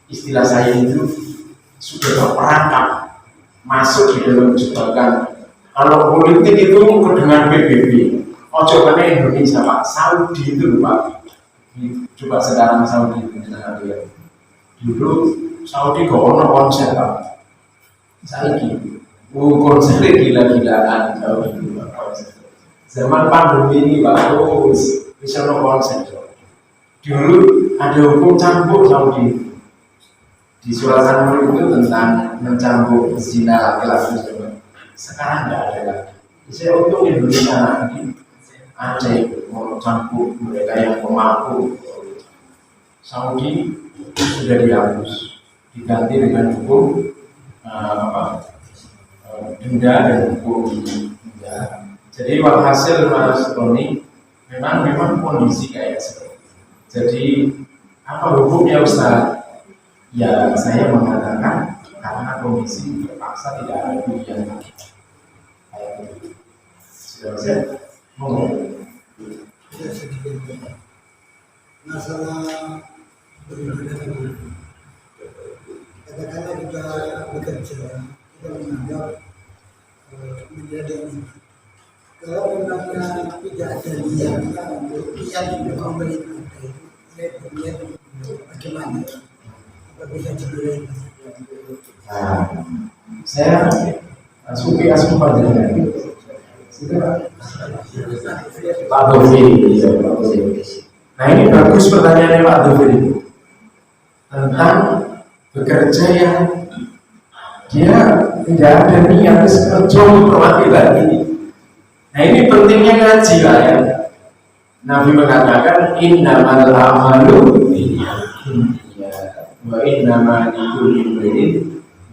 istilah saya itu sudah terperangkap masuk di dalam jebakan. Kalau politik itu ukur dengan PBB, ojo mana Indonesia Pak, Saudi itu Pak. Coba sekarang Saudi misalnya dia. Dulu Saudi kok ono konser Pak. Saiki konser gila-gilaan Saudi Pak. Zaman pandemi ini Pak, terus bisa ono konser. Dulu ada hukum cambuk Saudi. Di surat An-Nur itu tentang mencambuk zina laki-laki. Sekarang nggak ada lagi. Saya untuk Indonesia nanti ada mau cambuk mereka yang pemabuk. Saudi sudah dihapus, diganti dengan hukum denda dan hukum penjara. Jadi walhasil Mas Roni, memang kondisi kayak seperti itu. Jadi apa hukumnya Ustaz? Ya saya mengatakan karena kondisi terpaksa tidak ada pilihan lagi. Sudah saya ngomong. Masalah berbeda-beda. Katakanlah kita bekerja, kita menganggap menjadi kalau memangnya tidak ada niat untuk pemerintah itu, bagaimana? Bisa dibeli. Nah, saya asupan dengan Pak Dovir. Nah ini bagus pertanyaannya Pak Dovir tentang bekerja yang dia tidak ada niat kerja menghormati lagi. Nah ini pentingnya ngaji lah ya. Nabi mengatakan innamal a'malu wa innama likulli imrin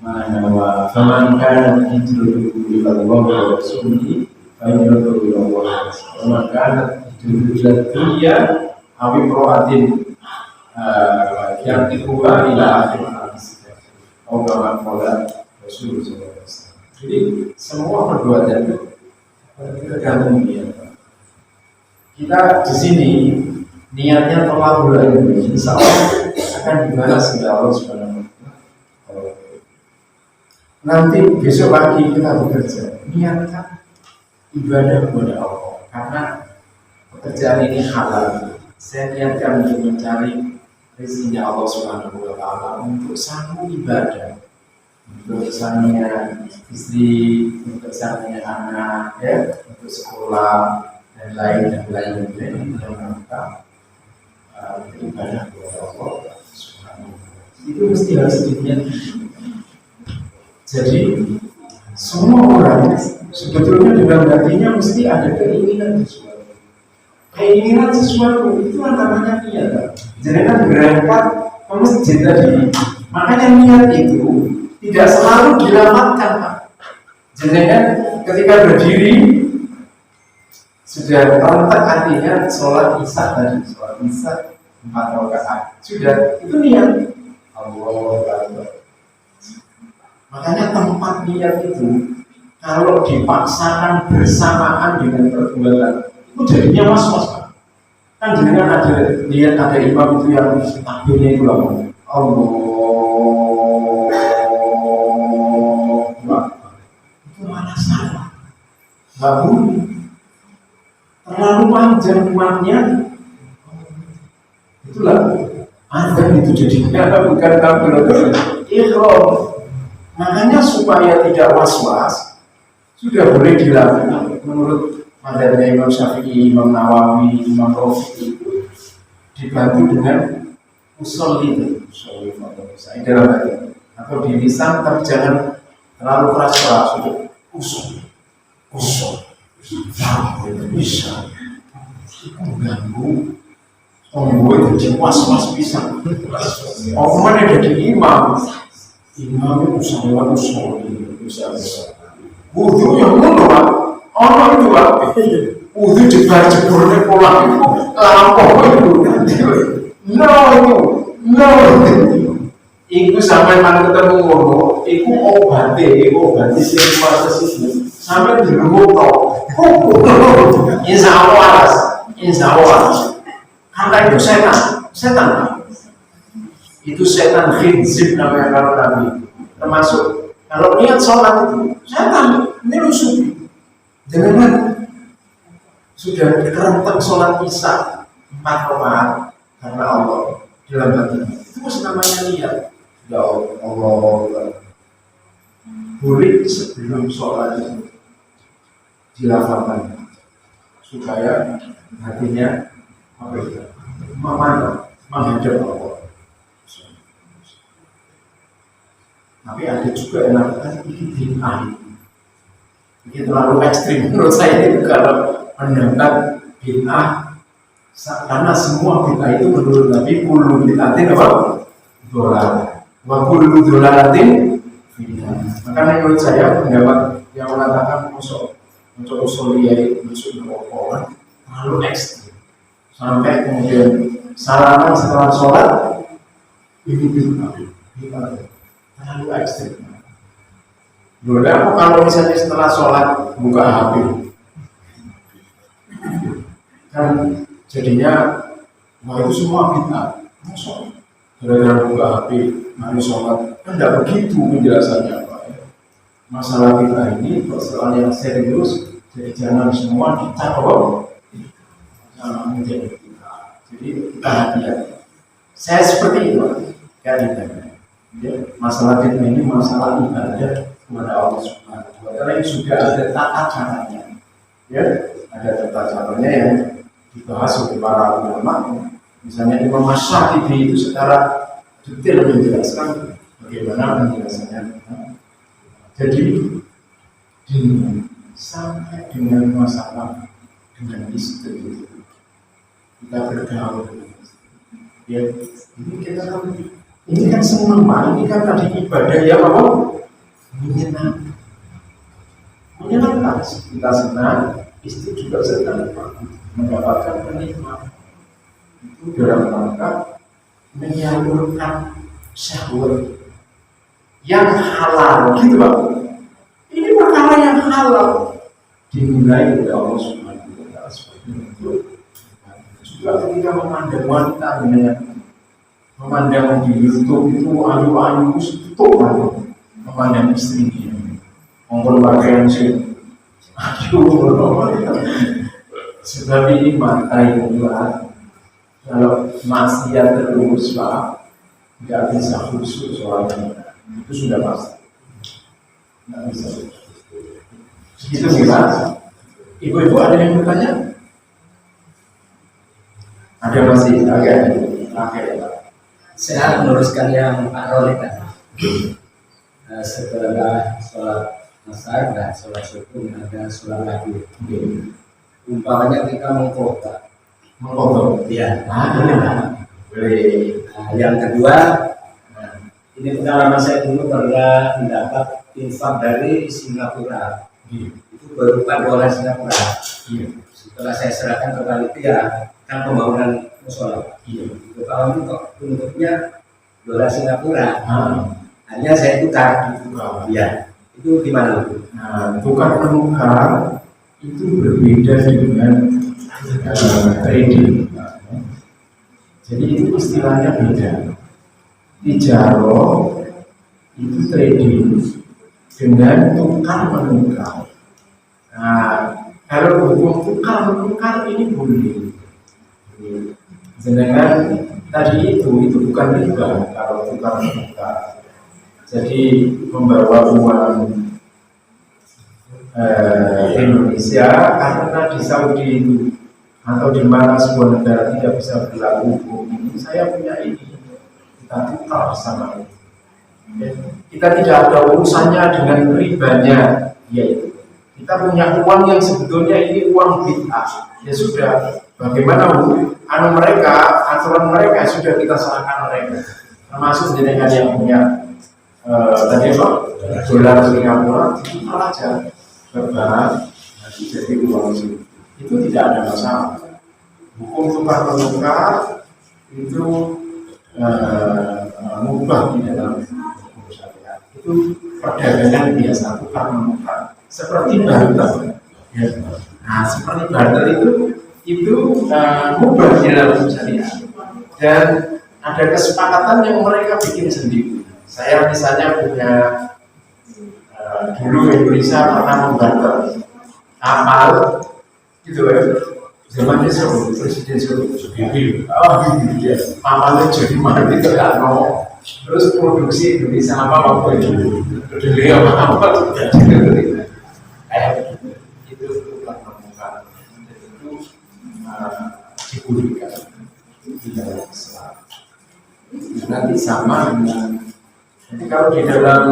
ma nawa faman kana hijratuhu ila Allah wa rasulihi fa hijratuhu ila Allah wa man kana hijratuhu ila dunya aw imra'atin yang dikuba ila akhir hadis atau kama qala Rasulullah SAW. Jadi semua perbuatan itu tergantung niat. Kita di sini niatnya telah bulan ini, insya Allah akan dibalas oleh Allah Subhanahu wa Ta'ala. Nanti besok pagi kita bekerja, niatkan ibadah kepada Allah karena pekerjaan ini halal. Saya niatkan untuk mencari rezekinya Allah Subhanahu wa Ta'ala untuk sanggup ibadah, untuk misalnya istri, untuk misalnya anak, ya, untuk sekolah dan lain dalam rangka ibadah kepada Allah. Itu mesti harus diniat. Jadi semua orang sebetulnya dalam hatinya mesti ada keinginan sesuatu. keinginan sesuatu itu namanya niat. Jadi kan berangkat ke masjid tadi, makanya niat itu tidak selalu dilafalkan, Pak. Jadi kan ketika berdiri sudah terentak hatinya sholat isya tadi, sholat isya 4 rakaat sudah itu niat Allah Akbar. Makanya tempat niat itu kalau dipaksakan bersamaan dengan perbuatan itu jadinya was-was, Pak. Kan jenengan ada lihat ada imam itu yang takbirnya itu loh Allah itu mana salah nggak boleh terlalu panjang umatnya itulah azan itu jadinya bukan takbiratul ihram. Makanya supaya tidak was-was sudah boleh dilakukan menurut madhabnya Imam Syafi'i, Imam Nawawi, Imam Rafi'i itu dibantu dengan usul itu, saya dalam hati atau di lisan, tapi jangan terlalu keras-keras. Sudah usul, bisa mengganggu, membuat jadi was-was bisa. Oh, mana jadi imam itu sama usul bisa. Wudu yang mana? Orang itu Pak, wudu jebar-jeburnya pola itu lampau itu no itu sampai mana ketemu ngono itu obatnya kuasa sih sampai di rumah insya Allah karena itu setan itu setan khinzib namanya kalau Nabi termasuk kalau niat sholat itu setan ini rusuh. Jangan sudah kerentak sholat isya 4 rakaat karena Allah dalam hati itu masih namanya niat. Ya Allah boleh sebelum sholat itu dilafalkan supaya hatinya memandang menghadap Allah. Tapi ada juga yang mengatakan ini bid'ah. Ini terlalu ekstrim menurut saya itu kalau mendapat bid'ah karena semua bid'ah itu menurut Nabi kullu bid'atin apa? Dolar wa kullu dolaratin bid'ah. Maka menurut saya pendapat yang mengatakan untuk usuliyah masuk neraka terlalu ekstrim sampai kemudian salaman setelah sholat ini bid'ah terlalu ekstrim. Boleh aku kalau misalnya setelah sholat buka HP kan jadinya wah itu semua bid'ah. Masuk gara-gara buka HP mari sholat kan tidak begitu penjelasannya Pak. Masalah bid'ah ini persoalan yang serius, jadi jangan semua dicampur jangan menjadi bid'ah. Jadi kita hati-hati. Saya seperti itu kan ya, masalah bid'ah ini masalah ibadah kepada Allah Subhanahu wa Ta'ala yang sudah ada tata caranya, ya, ada tata caranya yang dibahas oleh para ulama. Misalnya Imam Syafi'i itu secara detail menjelaskan bagaimana penjelasannya. Jadi sampai dengan masalah dengan istri itu kita bergaul, ya, ini kan senang Pak, ini kan tadi ibadah ya apa? Menyenangkan kita senang, istri juga senang mendapatkan penikmat itu dalam rangka menyalurkan syahwat yang halal gitu Pak. Ini perkara yang halal dimulai oleh Allah Subhanahu wa Ta'ala seperti itu. Juga ketika memandang wanita dengan memandang di YouTube itu ayu-ayu itu memandang istrinya, ngomong pakaian sih, sebab ini mata yang berat. Kalau maksiat terus Pak, nggak bisa khusus soalnya itu sudah pasti, nggak bisa. Itu gimana? Ibu-ibu ada yang bertanya? Ada masih agak Pak. Saya meneruskan yang Pak Roli tadi. Setelah sholat asar dan sholat subuh ada sholat lagi. Umpamanya kita mengkota, mengkodok. Ya. Boleh. Nah, yang kedua, nah, ini pengalaman saya dulu pernah mendapat infak dari Singapura. Itu berupa dolar Singapura. Setelah saya serahkan ke panitia, kan pembangunan musola. Itu kalau itu kok bentuknya dolar Singapura. Hanya saya tukar. Ya. Itu gimana? Nah, tukar menukar itu berbeda dengan trading. Jadi itu istilahnya beda. Tijaro itu trading dengan tukar menukar. Nah, kalau hukum tukar menukar ini boleh. Sedangkan tadi itu bukan riba kalau tukar menukar. Jadi membawa uang Indonesia karena di Saudi itu atau di mana sebuah negara tidak bisa berlaku hukum ini, saya punya ini, kita tukar bersama itu. Kita tidak ada urusannya dengan ribanya, yaitu kita punya uang yang sebetulnya ini uang bid'ah. Ya sudah, bagaimana mereka, aturan mereka sudah kita serahkan mereka, termasuk dengan yang punya tadi apa? Dolar Singapura itu aja berbahan jadi uang itu tidak ada masalah. Hukum tukar menukar itu mubah di dalam hukum syariat. Itu perdagangan biasa tukar menukar seperti barter. Ya. Nah, seperti barter itu mubah di dalam syariat dan ada kesepakatan yang mereka bikin sendiri. Saya misalnya punya dulu Indonesia pernah membarter kapal gitu ya. Zamannya Presiden Soekarno, kapalnya jadi mati terkano. Terus produksi Indonesia apa waktu itu, kedelai apa jadi itu bukan permukaan, itu dibolehkan di dalam Islam. Nanti sama dengan jadi kalau di dalam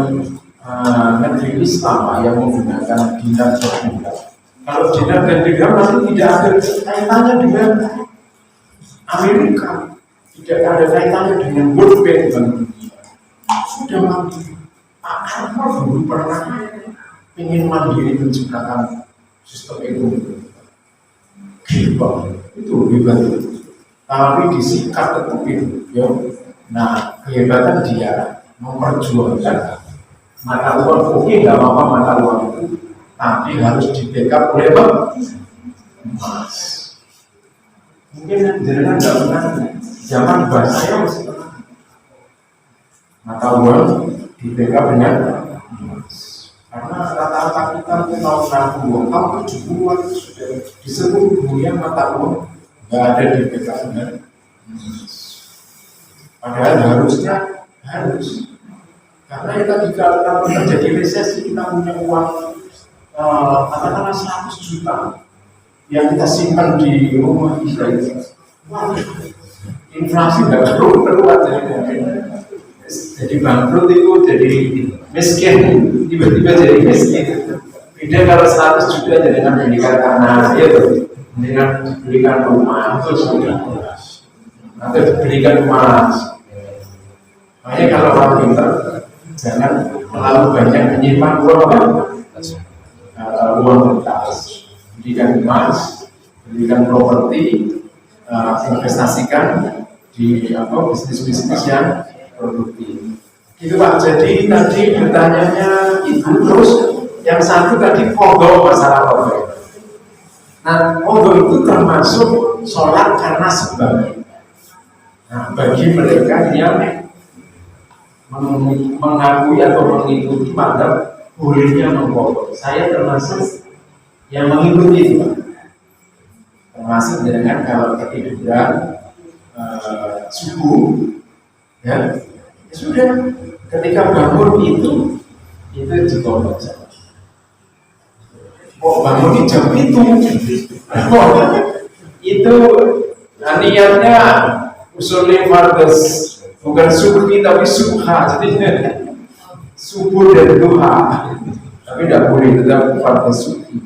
negeri Islam yang menggunakan dinar berbulan, kalau dinar dan dirham nanti tidak ada kaitannya dengan Amerika, tidak ada kaitannya dengan World Bank Bank Dunia. Sudah mandiri. Pak Karno dulu pernah ingin mandiri menciptakan sistem ekonomi. Hebat, itu hebat itu. Tapi disikat tetap itu, ya. Nah, kehebatan dia memperjuangkan mata uang. Oke, nggak apa-apa mata uang itu, tapi harus di backup oleh emas. Mungkin jenengan nggak pernah zaman bahasa saya masih pernah mata uang di backup dengan emas. Karena rata-rata kita tahun 60-an, tahun 70-an sudah di seluruh dunia mata uang nggak ada di backup dengan emas. Padahal harusnya harus. Karena kita kalau terjadi resesi kita punya uang katakanlah 100 juta yang kita simpan di rumah kita itu, inflasi nggak perlu keluar jadi bangkrut itu jadi miskin, tiba-tiba jadi miskin. Beda kalau 100 juta jadi dengan belikan tanah, ya tuh, dengan belikan rumah terus atau dibelikan emas. Makanya kalau orang pintar jangan terlalu banyak menyimpan uang apa? Uang kertas, belikan emas, belikan properti, investasikan di bisnis-bisnis yang produktif. Itu Pak. Jadi tadi bertanyanya itu terus yang satu tadi kodok, masalah kodok. Nah, kodok itu termasuk sholat karena sebab. Nah, bagi mereka yang mengakui atau mengikuti madhab bolehnya mengkodok, saya termasuk yang mengikuti itu, termasuk dengan kalau ketiduran subuh, ya sudah ketika bangun itu dikodok saja. Kok bangun di jam itu niatnya usulnya fardes bukan subuh tapi subha, jadi subuh dan duha, tapi tidak boleh tetap fardes subuh.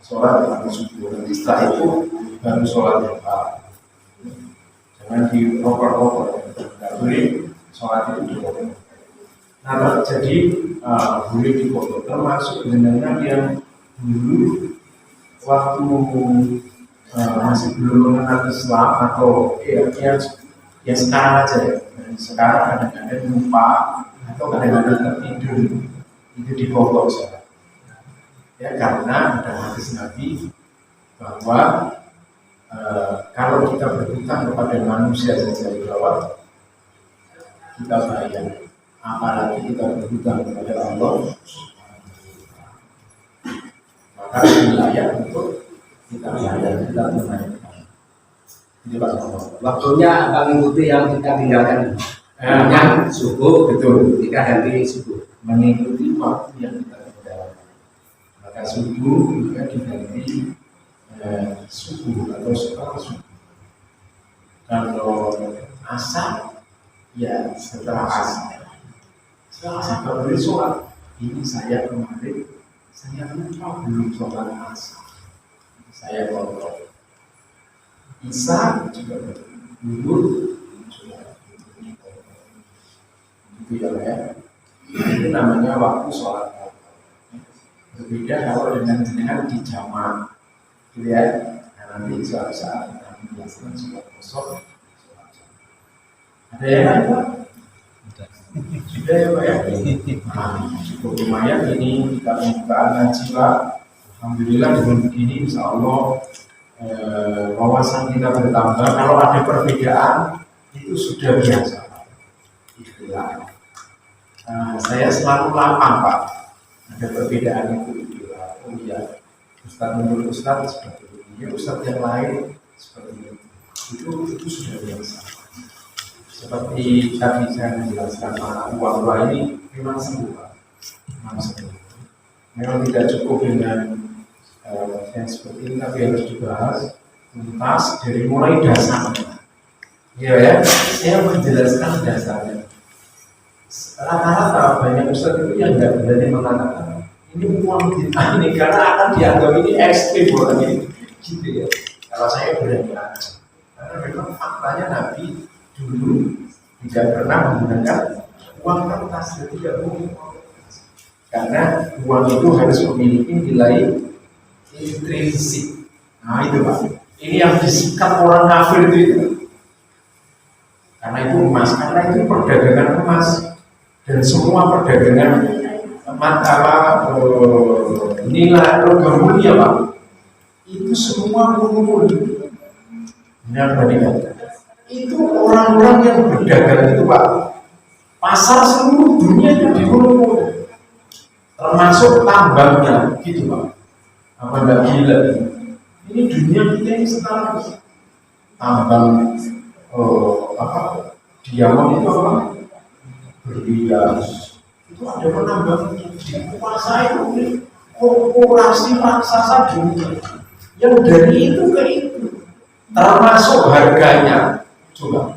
sholat habis subuh. Nanti setelah itu baru sholat duha. Jangan di rokok, nggak boleh sholat itu di rokok. Nah, jadi boleh dipotong, termasuk sebenarnya yang dulu waktu masih belum mengenal Islam atau ya sekarang aja ya. Sekarang kadang-kadang lupa atau kadang-kadang tertidur itu dipotong sholat. Ya karena ada hadis Nabi bahwa kalau kita berhutang kepada manusia saja di bawah kita bayar, apalagi kita berhutang kepada Allah, maka layak untuk kita bayar, kita tunaikan. Ini Pak. Waktunya mengikuti yang kita tinggalkan. Yang subuh Betul. kita ganti subuh. Mengikuti waktu yang kita tinggalkan. Maka subuh juga diganti subuh atau setelah subuh. Kalau asar, ya setelah asar. Setelah asar kalau boleh sholat. Ini saya kemarin saya lupa belum sholat asar. Saya kontrol. Isya juga belum sholat. Itu ya. Itu namanya waktu sholat. Berbeda kalau dengan di jamaah. Gitu ya. Nah, nanti suatu saat kami menjelaskan sholat kosong. Ada yang lain Pak? Sudah ya Pak ya? Cukup lumayan ini kita pembukaan ngaji Pak. Alhamdulillah dengan begini insya Allah wawasan kita bertambah. Kalau ada perbedaan itu sudah biasa Pak. Itulah. Saya selalu lapang Pak. Ada perbedaan itu itulah. Oh iya, Ustaz menurut Ustaz seperti ini, ya Ustaz yang lain seperti itu. Itu sudah biasa. Seperti tadi saya menjelaskan uang ini memang sembuh Pak. Memang sembuh. Memang tidak cukup dengan yang seperti ini, tapi harus dibahas tuntas dari mulai dasarnya. Iya ya, saya menjelaskan dasarnya. Rata-rata banyak ustaz itu yang nggak berani mengatakan ini uang kita ini karena akan dianggap ini ekstrim orang ini, gitu ya. Kalau saya berani aja, karena memang faktanya Nabi dulu tidak pernah menggunakan uang kertas, tidak mungkin uang kertas. Karena uang itu harus memiliki nilai intrinsik. Nah itu Pak, ini yang disikap orang kafir itu. Karena itu emas, karena itu perdagangan emas dan semua perdagangan nilai logam mulia Pak, itu semua monopoli. Benar kan? Itu orang-orang yang berdagang itu Pak, pasar seluruh dunia itu dimonopoli, termasuk tambangnya, gitu Pak. Apa enggak gila? Ini dunia kita ini sekarang tambang diamond itu apa? Berlian. Itu ada penambang dikuasai oleh korporasi raksasa dunia. Yang dari itu ke itu, termasuk harganya. Coba,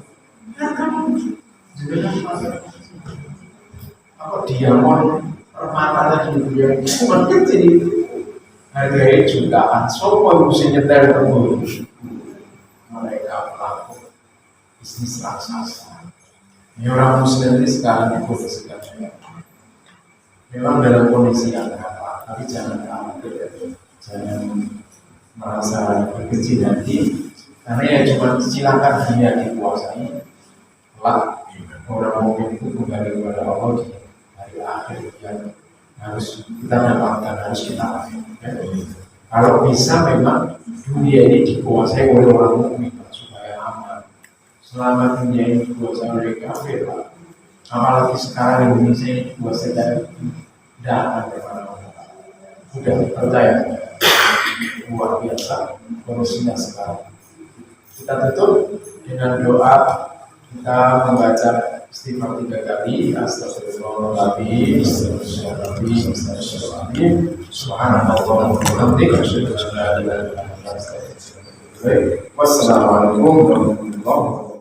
apa diamond permata tadi itu yang cuma kecil itu harganya jutaan. Sopo mesti nyetel terus. Mereka pelaku bisnis raksasa. Ini orang Muslim ini sekarang diposisikan. Memang dalam kondisi yang apa? Tapi jangan khawatir, jangan merasa berkecil hati. Karena ya cuma silakan dunia dikuasai, kelak orang mukmin itu kembali kepada Allah di hari akhir yang harus kita dapatkan, harus kita lakukan. Kalau bisa memang dunia ini dikuasai oleh orang mukmin supaya aman. Selama dunia ini dikuasai oleh kafir, apalagi sekarang Indonesia ini dikuasai dari tidak akan kemana-mana. Sudah percaya, luar biasa kondisinya sekarang. Kita tutup dengan doa, kita membaca istighfar 3 kali, astagfirullahaladzim, astagfirullahaladzim, astagfirullahaladzim, subhanallah wa bihamdihi, asyhadu an la ilaha illa anta, astaghfiruka wa atubu ilaik. Wassalamualaikum warahmatullahi wabarakatuh.